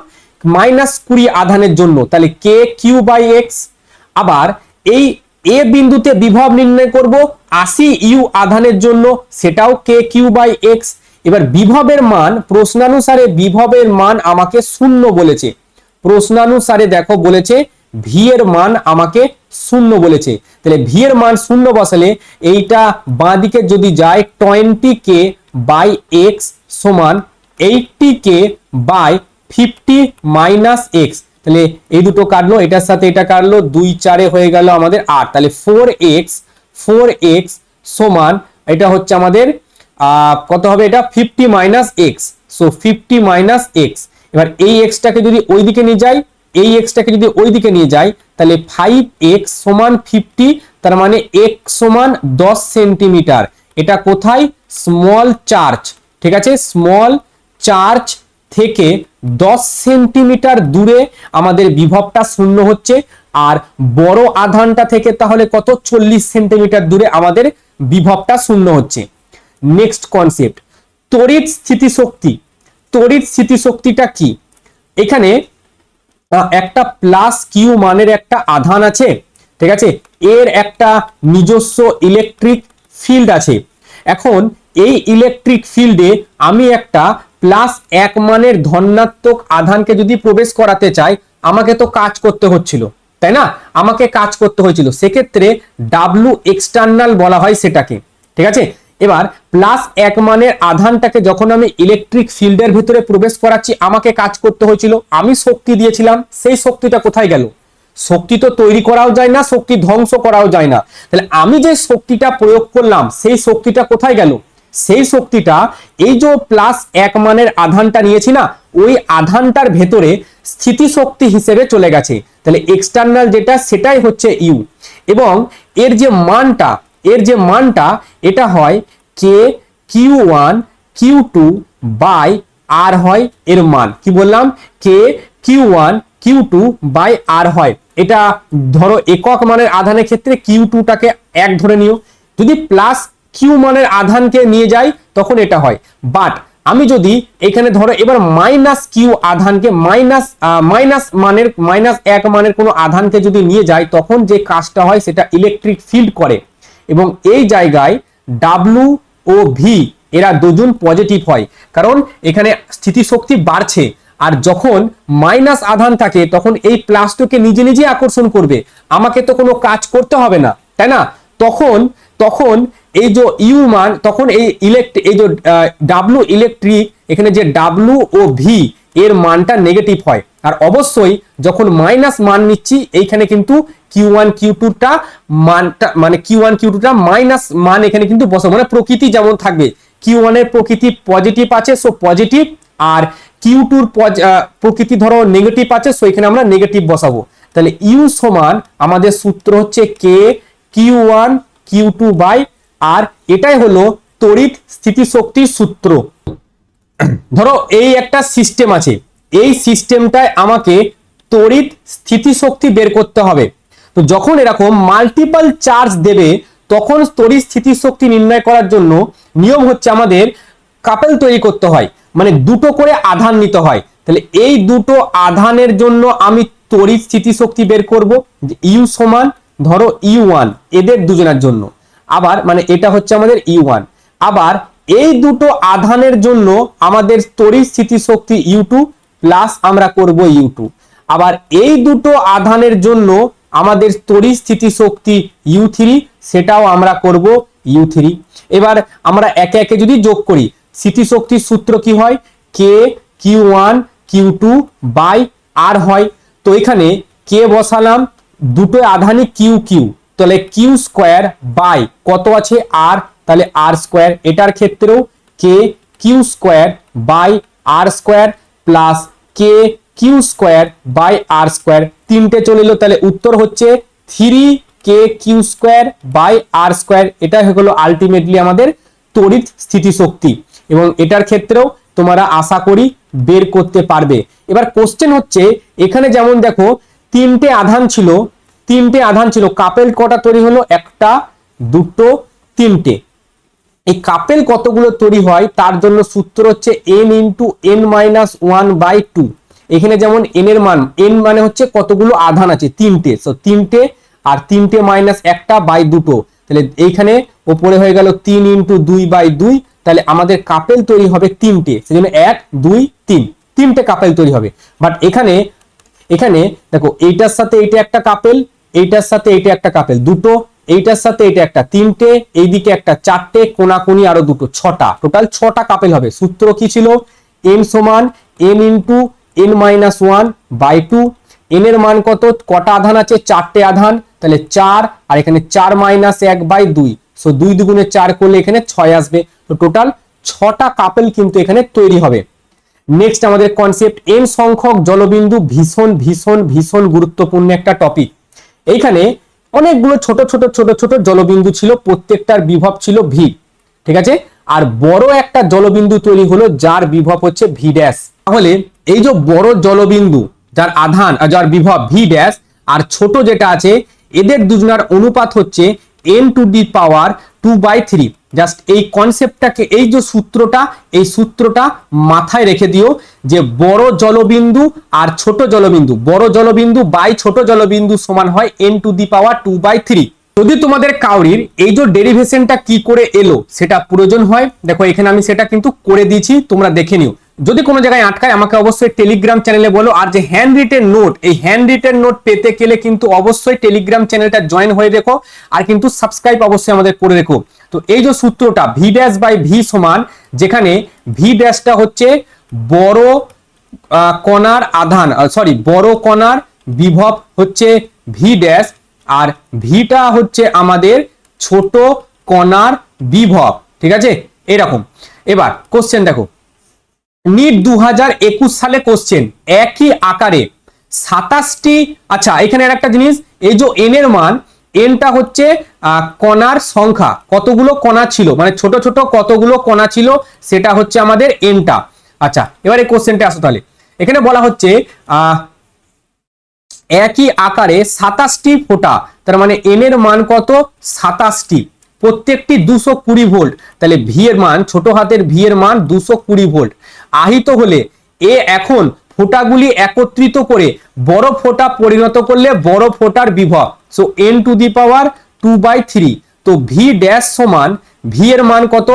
-20 আধানের জন্য, তাহলে কে কিউ বাই এক্স। আবার এই এ বিন্দুতে বিভব নির্ণয় করব 80 ইউ আধানের জন্য, সেটাও কে কিউ বাই এক্স। এবার বিভবের মান প্রশ্নানুসারে বিভবের মান আমাকে শূন্য বলেছে, প্রশ্নানুসারে দেখো বলেছে ভি এর মান আমাকে শূন্য বলেছে। তাহলে ভি এর মান শূন্য বসালে এইটা বাঁ দিকে যদি যায় 20k বাই এক্স সমান 80k বাই 50 মাইনাস এক্স। তাহলে এই দুটো কাটলো, এটার সাথে এটা কাটলো, 2 4 হয়ে গেল আমাদের 8, তাহলে 4x সমান এটা হচ্ছে আমাদের কত হবে, এটা 50 minus x. So 50 minus X. এবার এই এক্সটাকে যদি ওইদিকে নিয়ে যাই, এই এক্সটাকে যদি ওইদিকে নিয়ে যাই, তাহলে 5x সমান 50, তার মানে x সমান 10 সেন্টিমিটার। এটা কোথায়, স্মল চার্জ, ঠিক আছে, স্মল চার্জ থেকে 10 সেন্টিমিটার দূরে আমাদের বিভবটা শূন্য হচ্ছে, আর বড় আধানটা থেকে তাহলে কত, 40 সেন্টিমিটার দূরে আমাদের বিভবটা শূন্য হচ্ছে। নেক্সট কনসেপ্ট, তড়িৎ স্থিতিশক্তি। তড়িৎ স্থিতিশক্তিটা কি, এখানে একটা প্লাস কিউ মানের একটা আধান আছে, ঠিক আছে, এর একটা নিজস্ব ইলেকট্রিক ফিল্ড আছে। এখন এই ইলেকট্রিক ফিল্ডে আমি একটা +1 মানের ধনাত্মক আধানকে যদি প্রবেশ করাতে চাই, আমাকে তো কাজ করতে হচ্ছিল, তাই না, আমাকে কাজ করতে হয়েছিল, সেক্ষেত্রে ডাব্লু এক্সটার্নাল বলা হয় সেটাকে, ঠিক আছে। এবার +1 মানের আধানটাকে যখন আমি ইলেকট্রিক ফিল্ডের ভিতরে প্রবেশ করাচ্ছি, আমাকে কাজ করতে হয়েছিল, আমি শক্তি দিয়েছিলাম, সেই শক্তিটা কোথায় গেল, শক্তি তো তৈরি করাও যায় না, শক্তি ধ্বংস করাও যায় না, তাহলে আমি যে শক্তিটা প্রয়োগ করলাম সেই শক্তিটা কোথায় গেল, সেই শক্তিটা এই যে +1 মানের আধানটা নিয়েছি না, ওই আধানটার ভেতরে স্থিতিশক্তি হিসেবে চলে গেছে। তাহলে এক্সটার্নাল যেটা সেটাই হচ্ছে ইউ, এবং এর যে মানটা এটা হয় কে কিউ1 কিউ2 বাই আর হয় এর মান, কি বললাম, কে কিউ1 কিউ2 বাই আর হয়। এটা ধরো একক মানের আধানের ক্ষেত্রে কিউ2টাকে 1 ধরে নিও, যদি প্লাস কিউ মানের আধানকে নিয়ে যাই তখন এটা হয়। বাট আমি যদি এখানে ধরো এবার মাইনাস কিউ আধানকে -1 মানের কোনো আধানকে যদি নিয়ে যাই, তখন যে কাজটা হয় সেটা ইলেকট্রিক ফিল্ড করে, এবং এই জায়গায় ডাব্লু ও ভি এরা দুজন পজিটিভ হয়, কারণ এখানে স্থিতিশক্তি বাড়ছে। আর যখন মাইনাস আধান থাকে তখন এই প্লাসটাকে নিজে নিজে আকর্ষণ করবে, আমাকে তো কোনো কাজ করতে হবে না, তাই না। তখন এই যে ইউ মান, তখন এই যে ডাব্লু ইলেকট্রিক, এখানে যে ডাব্লু ও ভি এর মানটা নেগেটিভ হয়। আর অবশ্যই যখন মাইনাস মান নিচ্ছি, এইখানে কিন্তু কিউ1 কিউ2টা মানটা মানে কিউ1 কিউ2টা মাইনাস মান এখানে কিন্তু বসাবো, মানে প্রকৃতি যেমন থাকবে, কিউ1 এর প্রকৃতি পজিটিভ আছে, সো পজিটিভ, আর কিউ2 প্রকৃতি ধরো নেগেটিভ আছে, সো এখানে আমরা নেগেটিভ বসাবো। তাহলে ইউ সমান আমাদের সূত্র হচ্ছে কে কিউ1 কিউ2 বাই আর, এটাই হলো তড়িৎ স্থিতিশক্তির সূত্র। ধরো এই একটা সিস্টেম আছে, এই সিস্টেমটায় আমাকে তড়িৎ স্থিতিশক্তি বের করতে হবে। তো তো যখন এরকম মাল্টিপল চার্জ দেবে তখন তড়িৎ স্থিতিশক্তি নির্ণয় করার জন্য নিয়ম হচ্ছে আমাদের কাপেল তৈরি করতে হয়, মানে দুটো করে আধান নিতে হয়। তাহলে এই দুটো আধানের জন্য আমি তড়িৎ স্থিতিশক্তি বের করব, ইউ সমান ধরো ইউ1 এদের দুজনের জন্য, আবার মানে এটা হচ্ছে আমাদের ইউ1, আবার এই দুটো আধানের জন্য আমাদের তড়িৎ স্থিতিশক্তি ইউ2 প্লাস আমরা করব ইউ2, আবার এই দুটো আধানের জন্য আমাদের তড়িৎ স্থিতিশক্তি ইউ3, সেটাও আমরা করব ইউ3। এবার আমরা একে একে যদি যোগ করি, স্থিতিশক্তির সূত্র কি হয়, কে কিউ1 কিউ2 বাই আর হয়। তো এখানে কে বসালাম, দুটো আধানই কিউ কিউ, তাহলে কিউ স্কোয়ার বাই কত আছে আর, তাহলে আর স্কোয়ার। এটার ক্ষেত্রেও K Q square by R square plus K Q square by R square, তিনটে চলে এলো, তাহলে উত্তর হচ্ছে 3 Q square by R square. এটা হয়ে গেল আলটিমেটলি আমাদের তড়িৎ স্থিতিশক্তি, এবং এটার ক্ষেত্রেও তোমরা আশা করি বের করতে পারবে। এবার কোশ্চেন হচ্ছে এখানে যেমন দেখো তিনটে আধান ছিল, কাপেল কটা তৈরি হলো, একটা দুটো তিনটে। এই কাপেল কতগুলো তৈরি হয় তার জন্য সূত্র হচ্ছে n ইন্টু n মাইনাস 1/2। এখানে যেমন n এর মান, n মানে হচ্ছে কতগুলো আধান আছে, তিনটে, সো তিনটে আর তিনটে মাইনাস একটা বাই দুটো, তাহলে এইখানে ওপরে হয়ে গেল 3 ইন্টু 2/2, তাহলে আমাদের কাপেল তৈরি হবে তিনটে, সেজন্য 1 2 3 তিনটে কাপেল তৈরি হবে। বাট এখানে দেখো এইটার সাথে এইটা একটা কাপেল, এইটার সাথে এইটা একটা কাপেল, দুটো, এইটার সাথে এটা একটা তিনটে, এইদিকে একটা চারটে, কোনাকুনি আরো দুটো, ছটা, টোটাল 6টা কাপেল হবে। সূত্র কি ছিল, n সমান n into n minus 1/2। n এর মান কটা আধান আছে, চারটে আধান, তাহলে 4, আর এখানে 4 মাইনাস 1/2, সো 2 দুগুণে 4 করলে এখানে 6 আসবে। তো টোটাল 6টা কাপেল কিন্তু এখানে তৈরি হবে। নেক্সট আমাদের কনসেপ্ট, n সংখ্যক জলবিন্দু ভীষণ ভীষণ ভীষণ গুরুত্বপূর্ণ একটা টপিক। এইখানে অনেকগুলো ছোট ছোট ছোট ছোট জলবিন্দু ছিল, প্রত্যেকটার বিভব ছিল ভি, ঠিক আছে, আর বড় একটা জলবিন্দু তৈরি হলো যার বিভব হচ্ছে ভি ড্যাশ। তাহলে এই যে বড় জলবিন্দু যার আধান আর যার বিভব ভি ড্যাশ, আর ছোট যেটা আছে, এদের দুজনের অনুপাত হচ্ছে n two the power 2/3। Just এই কনসেপ্টটাকে, এই যে সূত্রটা, এই সূত্রটা মাথায় রেখে দিও যে বড় জলবিন্দু আর ছোট জলবিন্দু, বড় জলবিন্দু বাই ছোট জলবিন্দু সমান হয় n টু দি পাওয়ার 2/3। যদি তোমাদের কাউরির এই যে ডেরিভেশনটা কি করে এলো সেটা প্রয়োজন হয়, দেখো এখানে আমি সেটা কিন্তু করে দিয়েছি, তোমরা দেখে নিও। যদি কোনো জায়গায় আটকায় আমাকে অবশ্যই টেলিগ্রাম চ্যানেলে বলো। আর যে হ্যান্ড রিটেন নোট, এই হ্যান্ড রিটেন নোট পেতে গেলে কিন্তু অবশ্যই টেলিগ্রাম চ্যানেলটা জয়েন হয়ে রেখো, আর কিন্তু সাবস্ক্রাইব অবশ্যই আমাদের করে রেখো। তো এই যে সূত্রটা ভি ড্যাশ বাই ভি সমান, যেখানে ভি ড্যাশটা হচ্ছে বড় কণার আধান, বড় কণার বিভব হচ্ছে ভি ড্যাশ, আর ভিটা হচ্ছে আমাদের ছোট কণার বিভব, ঠিক আছে, এরকম। এবার কোশ্চেন দেখো, নিট 2021 সালে কোশ্চেন, একই আকারে 27টি, আচ্ছা এখানে একটা জিনিস, এই যে এন এর মান, এনটা হচ্ছে কণার সংখ্যা, কতগুলো কণা ছিল, মানে ছোট ছোট কতগুলো কণা ছিল সেটা হচ্ছে আমাদের এনটা। আচ্ছা এবারে কোশ্চেনটা আসো, তাহলে এখানে বলা হচ্ছে একই আকারে 27টি ফোঁটা, তার মানে এন এর মান কত, 27টি, প্রত্যেকটি 220 ভোল্ট, তাহলে ভি এর মান, ছোট হাতের ভি এর মান 220 ভোল্ট আহিত হলে এ এখন ফোঁটাগুলি একত্রিত করে বড় ফোঁটা পরিণত করলে বড় ফোঁটার বিভব, সো n টু দি পাওয়ার 2/3। তো ভি ড্যাশ সমান, ভি এর মান কত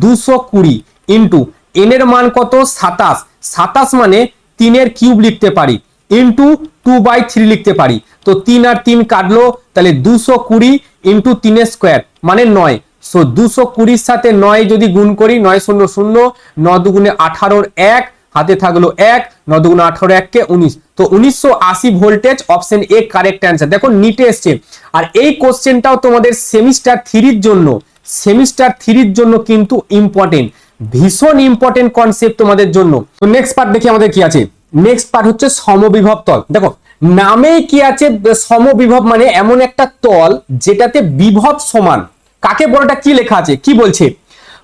220 ইন্টু n এর মান কত 27, 27 মানে 3 এর কিউব লিখতে পারি, ইন্টু 2/3 লিখতে পারি। তো 3 আর 3 কাটলো, তাহলে 220 ইন্টু 3 স্কোয়ার মানে 9, সো 220 সাথে 9 যদি গুণ করি, 9 0 0, 9 দুগুণে 18 1, হাতে থাকলো 1, 9 দুগুণে 18 1 কে 19, তো 1980 voltage, option A correct answer. দেখো নিটে এসছে, আর এই কোশ্চেনটাও তোমাদের সেমিস্টার 3 এর জন্য কিন্তু ইম্পর্টেন্ট, ভীষণ ইম্পর্টেন্ট কনসেপ্ট তোমাদের জন্য। তো নেক্সট পার্ট দেখি আমাদের কি আছে। নেক্সট পার্ট হচ্ছে সমবিভব তল। দেখো নামেই কি আছে, সমবিভব মানে এমন একটা তল যেটাতে বিভব সমান। কাকে বলটা কি লেখা আছে, কি বলছে,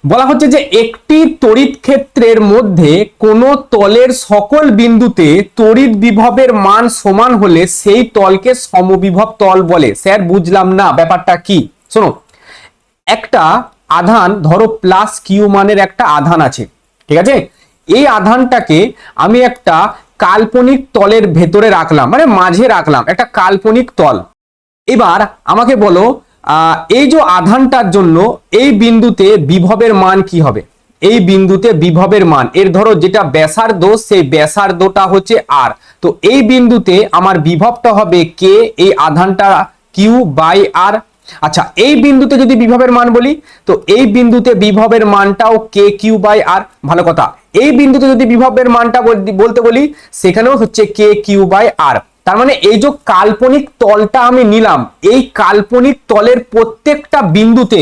বলা হচ্ছে যে একটি তড়িৎ ক্ষেত্রের মধ্যে কোন তলের সকল বিন্দুতে তড়িৎ বিভবের মান সমান হলে সেই তলকে সমবিভব তল বলে। স্যার বুঝলাম না ব্যাপারটা কি। শোনো, একটা আধান ধরো প্লাস কিউ মানের একটা আধান আছে, ঠিক আছে। এই আধানটাকে আমি একটা কাল্পনিক তলের ভেতরে রাখলাম, মানে মাঝে রাখলাম একটা কাল্পনিক তল। এবার আমাকে বলো এই যে আধানটার জন্য এই বিন্দুতে বিভবের মান কি হবে। এই বিন্দুতে বিভবের মান এর ধরো যেটা ব্যাসার্ধ, সেই ব্যাসার্ধটা হচ্ছে আর, তো এই বিন্দুতে আমার বিভবটা হবে কে, এই আধানটা কিউ বাই আর। আচ্ছা, এই বিন্দুতে যদি বিভবের মান বলি, তো এই বিন্দুতে বিভবের মানটাও কে কিউ বাই আর। ভালো কথা, এই বিন্দুতে যদি বিভবের মানটা বলতে বলি, সেখানেও হচ্ছে কে কিউ বাই আর। তার মানে এই যে কাল্পনিক তলটা আমি নিলাম, এই কাল্পনিক তলের প্রত্যেকটা বিন্দুতে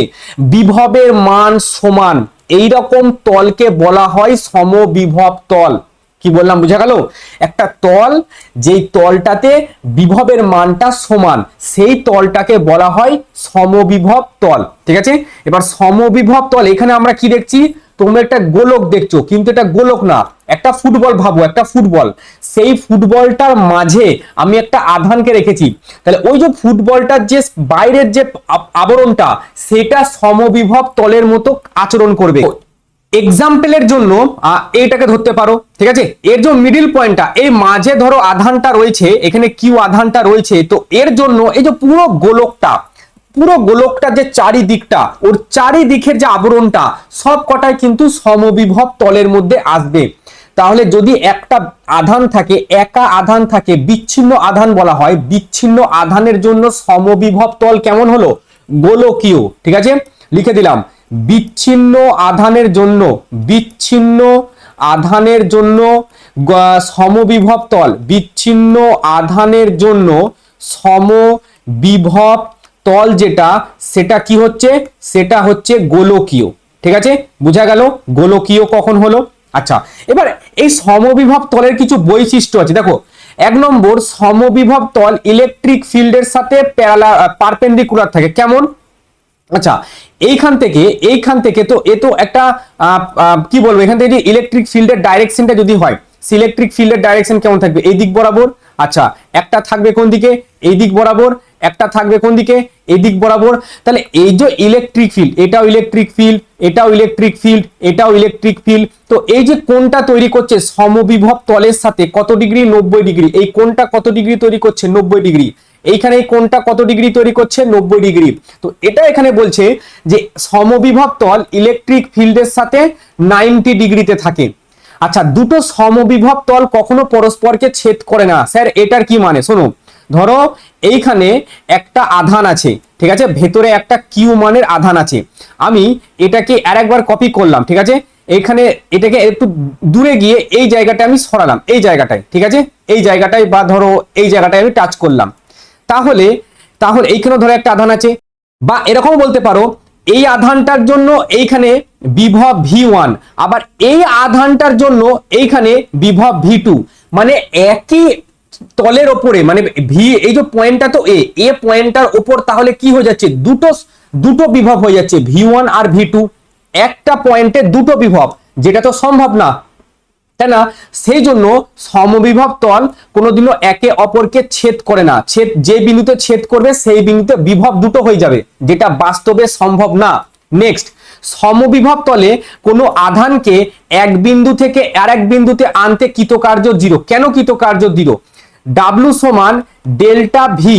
বিভবের মান সমান, এই রকম তলকে বলা হয় সমবিভব তল। কি বললাম বুঝা গেল? একটা তল যেই তলটাতে বিভবের মানটা সমান, সেই তলটাকে বলা হয় সমবিভব তল, ঠিক আছে। এবার সমবিভব তল এখানে আমরা কি দেখছি, তোমরা একটা গোলক দেখছো, কিন্তু এটা গোলক না, একটা ফুটবল ভাবো, একটা ফুটবল। সেই ফুটবলটার মাঝে আমি একটা আধানকে রেখেছি, তাহলে ওই যে ফুটবলটার যে বাইরের যে আবরণটা, সেটা সমবিভব তলের মতো আচরণ করবে। এক্সাম্পলের জন্য এইটাকে ধরতে পারো, ঠিক আছে। এর যে মিডিল পয়েন্টটা, এই মাঝে ধরো আধানটা রয়েছে, এখানে কিউ আধানটা রয়েছে, তো এর জন্য এই যে পুরো গোলকটা যে চারিদিকটা, ওর চারিদিকের যে আবরণটা সব কটাই কিন্তু সমবিভব তলের মধ্যে আসবে। তাহলে যদি একটা আধান থাকে, একা আধান থাকে, বিচ্ছিন্ন আধান বলা হয়, বিচ্ছিন্ন আধানের জন্য সমবিভব তল কেমন হলো, গোলকীয়, ঠিক আছে। লিখে দিলাম, বিচ্ছিন্ন আধানের জন্য, বিচ্ছিন্ন আধানের জন্য সমবিভব তল, বিচ্ছিন্ন আধানের জন্য সমবিভব তল যেটা, সেটা কি হচ্ছে, সেটা হচ্ছে গোলকীয়, ঠিক আছে। বোঝা গেল গোলকীয় কখন হলো। আচ্ছা, এবার এই সমবিভব তলের কিছু বৈশিষ্ট্য আছে, দেখো। 1 নম্বর, সমবিভব তল ইলেকট্রিক ফিল্ডের সাথে পারপেন্ডিকুলার থাকে। কেমন? আচ্ছা, এইখান থেকে তো এ তো একটা কি বলবো, এখান থেকে ইলেকট্রিক ফিল্ডের ডাইরেকশনটা যদি হয়, ইলেকট্রিক ফিল্ডের ডাইরেকশন কেমন থাকবে, এই দিক বরাবর। আচ্ছা, একটা থাকবে কোন দিকে, এই দিক বরাবর, একটা থাকবে কোন দিকে, এই দিক বরাবর। তাহলে এই যে ইলেকট্রিক ফিল্ড, এটাও ইলেকট্রিক ফিল্ড, এটাও ইলেকট্রিক ফিল্ড, এটাও ইলেকট্রিক ফিল্ড। তো এই যে কোণটা তৈরি করছে সমবিভব তলের সাথে কত ডিগ্রি, 90 ডিগ্রি। এই কোণটা কত ডিগ্রি তৈরি করছে, 90 ডিগ্রি। এইখানে এই কোণটা কত ডিগ্রি তৈরি করছে, 90 ডিগ্রি। তো এটা এখানে বলছে যে সমবিভব তল ইলেকট্রিক ফিল্ডের সাথে 90 ডিগ্রিতে থাকে। আচ্ছা, দুটো সমবিভব তল কখনো পরস্পরকে ছেদ করে না। স্যার এটার কি মানে? শোনো, ধরো এইখানে একটা আধান আছে, ঠিক আছে, ভেতরে একটা কিউ মানের আধান আছে। আমি এটাকে আরেকবার কপি করলাম, ঠিক আছে। এইখানে এটাকে একটু দূরে গিয়ে এই জায়গাটা আমি সরালাম, এই জায়গাটায়, ঠিক আছে, এই জায়গাটায়, বা ধরো এই জায়গাটায় আমি টাচ করলাম। তাহলে এইখানে ধরো একটা আধান আছে, বা এরকম বলতে পারো এই আধানটার জন্য এইখানে বিভব V1, আবার এই আধানটার জন্য এইখানে বিভব V2। মানে একই তলের ওপরে, মানে ভি, এই যে পয়েন্টটা তো এ পয়েন্টটার ওপর, তাহলে কি হয়ে যাচ্ছে, দুটো বিভব হয়ে যাচ্ছে, V1 আর V2। একটা পয়েন্টে দুটো বিভব, যেটা তো সম্ভব না, তাই না। সেই জন্য সমবিভব তল কোনোদিনও একে অপরকে ছেদ করে না। যে বিন্দুতে ছেদ করবে সেই বিন্দুতে বিভব দুটো হয়ে যাবে, যেটা বাস্তবে সম্ভব না। নেক্সট, সমবিভব তলে কোনো আধানকে এক বিন্দু থেকে আরেক বিন্দুতে আনতে কৃতকার্য 0। কেন কৃতকার্য 0? W সমান ডেল্টা ভি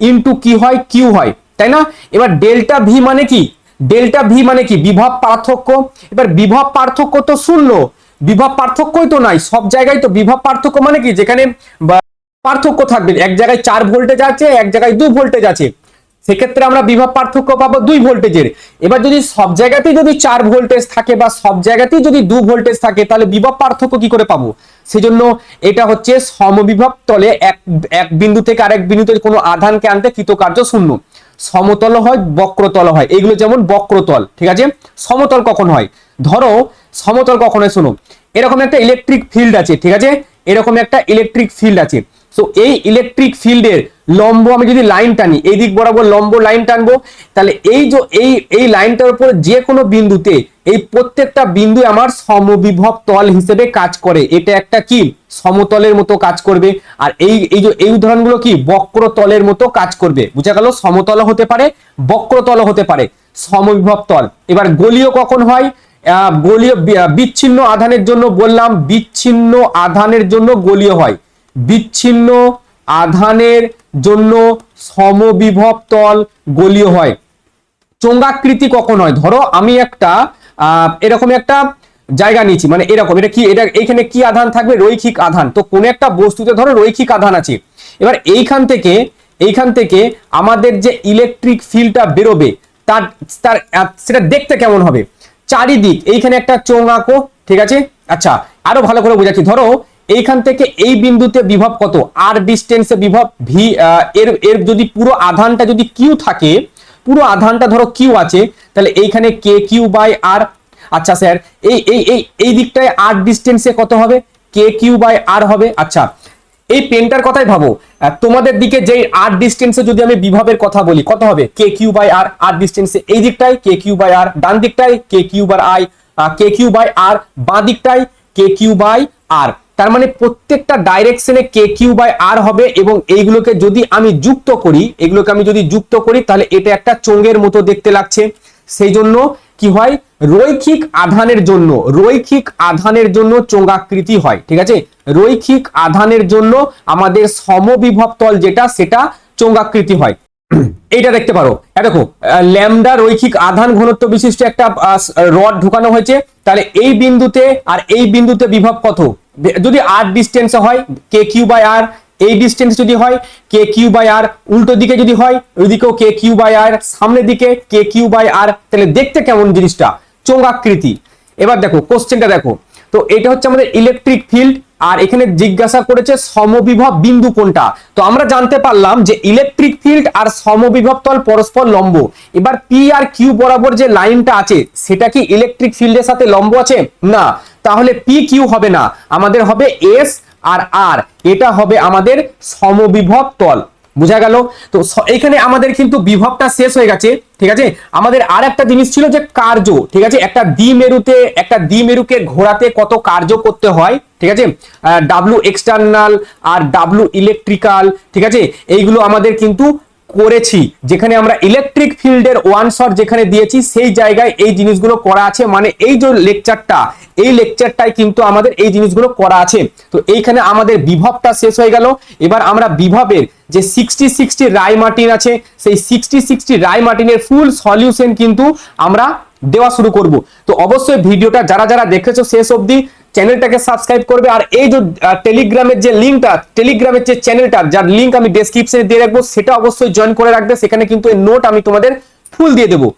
ইন্টু কি হয়, কিউ হয়, তাই না। এবার ডেল্টা ভি মানে কি, ডেল্টা ভি মানে কি, বিভব পার্থক্য। এবার বিভব পার্থক্য তো শূন্য, বিভব পার্থক্যই তো নাই সব জায়গায়। তো বিভব পার্থক্য মানে কি, যেখানে পার্থক্য থাকবে, এক জায়গায় 4 ভোল্টেজ আছে, এক জায়গায় 2 ভোল্টেজ আছে, সেক্ষেত্রে আমরা বিভব পার্থক্য পাবো 2 ভোল্টেজের। এবার যদি সব জায়গাতেই যদি 4 ভোল্টেজ থাকে, বা সব জায়গাতেই যদি 2 ভোল্টেজ থাকে, তাহলে বিভব পার্থক্য কি করে পাবো? সেজন্য এটা হচ্ছে সমবিভব তলে এক বিন্দু থেকে আরেক বিন্দুতে কোনো আধানকে আনতে কৃতকার্য শূন্য। সমতল হয়, বক্রতল হয়, এগুলো যেমন বক্রতল, ঠিক আছে। সমতল কখন হয়, ধরো সমতল কখন হয়, শোনো, এরকম একটা ইলেকট্রিক ফিল্ড আছে, ঠিক আছে, এরকম একটা ইলেকট্রিক ফিল্ড আছে। সো এই ইলেকট্রিক ফিল্ডের লম্ব আমি যদি লাইন টানি, এই দিক বরাবর লম্ব লাইন টানবো, তাহলে এই যে এই লাইনটার উপর যে কোনো বিন্দুতে এই প্রত্যেকটা বিন্দু আমার সমবিভব তল হিসেবে কাজ করে। এটা একটা কি সমতলের মতো কাজ করবে, আর এই উদাহরণগুলো কি বক্রতলের মতো কাজ করবে। বুঝা গেল? সমতল হতে পারে, বক্রতল হতে পারে, সমবিভব তল। এবার গোলীয় কখন হয়? গোলীয় বিচ্ছিন্ন আধানের জন্য বললাম, বিচ্ছিন্ন আধানের জন্য গোলীয় হয়, বিচ্ছিন্ন আধানের জন্য সমবিভব তল গোলীয় হয়। চোঙাকৃতি কখন হয়? ধরো আমি একটা এরকম একটা জায়গা নিয়েছি, মানে এরকম, এটা কি, এটা এখানে কি আধান থাকবে? রৈখিক আধান। তো কোন একটা বস্তুতে ধরো রৈখিক আধান আছে, এবার এইখান থেকে আমাদের যে ইলেকট্রিক ফিল্ডটা বেরোবে তার তার সেটা দেখতে কেমন হবে? চারিদিক এইখানে একটা চোঙ আঁকো, ঠিক আছে? আচ্ছা, আরো ভালো করে বোঝাচ্ছি। ধরো এইখান থেকে এই বিন্দুতে বিভব কত? আর ডিস্টেন্সে বিভব ভি। এর যদি পুরো আধানটা যদি কিউ থাকে, পুরো আধানটা ধরো কিউ আছে, তাহলে এইখানে কে কিউ বাই আর। আচ্ছা স্যার, এই দিকটায় আর ডিস্টেন্সে কত হবে? কে কিউ বাই আর হবে। আচ্ছা, এই পেনটার কথাই ভাবো, তোমাদের দিকে যে আর ডিস্টেন্সে যদি আমি বিভবের কথা বলি, কত হবে? K Q by R. আর ডিস্টেন্সে এই দিকটায় কে কিউ বাই আর, ডান দিকটায় K Q by I, K Q by R, বাঁ দিকটায় কে কিউ বাই আর। তার মানে প্রত্যেকটা ডাইরেকশনে কে কিউ বাই আর হবে, এবং এইগুলোকে যদি আমি যুক্ত করি, তাহলে এটা একটা চোঙের মতো দেখতে লাগছে। সেই জন্য কি হয়? রৈখিক আধানের জন্য চোঙাকৃতি হয়, ঠিক আছে? রৈখিক আধানের জন্য আমাদের সমবিভব তল যেটা, সেটা চোঙাকৃতি হয়। এইটা দেখতে পারো, দেখো ল্যামডা রৈখিক আধান ঘনত্ব বিশিষ্ট একটা রড ঢোকানো হয়েছে, তাহলে এই বিন্দুতে আর এই বিন্দুতে বিভব কত? যদি আর ডিস্টেন্সে হয় কে কিউ বাই আর, এই ডিস্টেন্স যদি হয় কে কিউ বাই আর, উল্টো দিকে যদি হয় ওইদিকেও কে কিউ বাই আর, সামনের দিকে কে কিউ বাই আর, তাহলে দেখতে কেমন জিনিসটা? চোঙাকৃতি। এবার দেখো কোশ্চেনটা দেখো, তো এটা হচ্ছে আমাদের ইলেকট্রিক ফিল্ড, আর এখানে জিজ্ঞাসা করেছে সমবিভব বিন্দু কোনটা। তো আমরা জানতে পারলাম যে ইলেকট্রিক ফিল্ড আর সমবিভব তল পরস্পর লম্ব। এবার পি আর কিউ বরাবর যে লাইনটা আছে সেটা কি ইলেকট্রিক ফিল্ডের সাথে লম্ব আছে? না, তাহলে পি কিউ হবে না, আমাদের হবে এস আর আর। এটা হবে আমাদের সমবিভব তল। বুঝা গেল? তো এখানে আমাদের কিন্তু বিভবটা শেষ হয়ে গেছে, ঠিক আছে? আমাদের আর একটা জিনিস ছিল যে কার্য, ঠিক আছে? একটা দ্বিমেরুকে ঘোরাতে কত কার্য করতে হয়, ঠিক আছে? ডাব্লু এক্সটার্নাল আর ডাব্লু ইলেকট্রিক্যাল, ঠিক আছে? এইগুলো আমাদের কিন্তু করেছি, যেখানে আমরা ইলেকট্রিক ফিল্ডের ওয়ান শট যেখানে দিয়েছি সেই জায়গায় এই জিনিসগুলো করা আছে। মানে এই যে লেকচারটাই কিন্তু আমাদের এই জিনিসগুলো করা আছে। তো এইখানে আমাদের বিভবটা শেষ হয়ে গেল। এবার আমরা বিভবের যে 60-60 রায়মার্টিন আছে, সেই 60-60 রায়মার্টিনের ফুল সলিউশন কিন্তু আমরা দেওয়া শুরু করব। তো অবশ্যই ভিডিওটা যারা যারা দেখেছো শেষ অবধি চ্যানেলটাকে সাবস্ক্রাইব করবে, আর এই যে টেলিগ্রামের যে লিঙ্কটা, টেলিগ্রামের যে চ্যানেলটা, যার লিঙ্ক আমি ডেসক্রিপশনে দিয়ে রাখবো, সেটা অবশ্যই জয়েন করে রাখবে। সেখানে কিন্তু এই নোট আমি তোমাদের ফুল দিয়ে দেবো।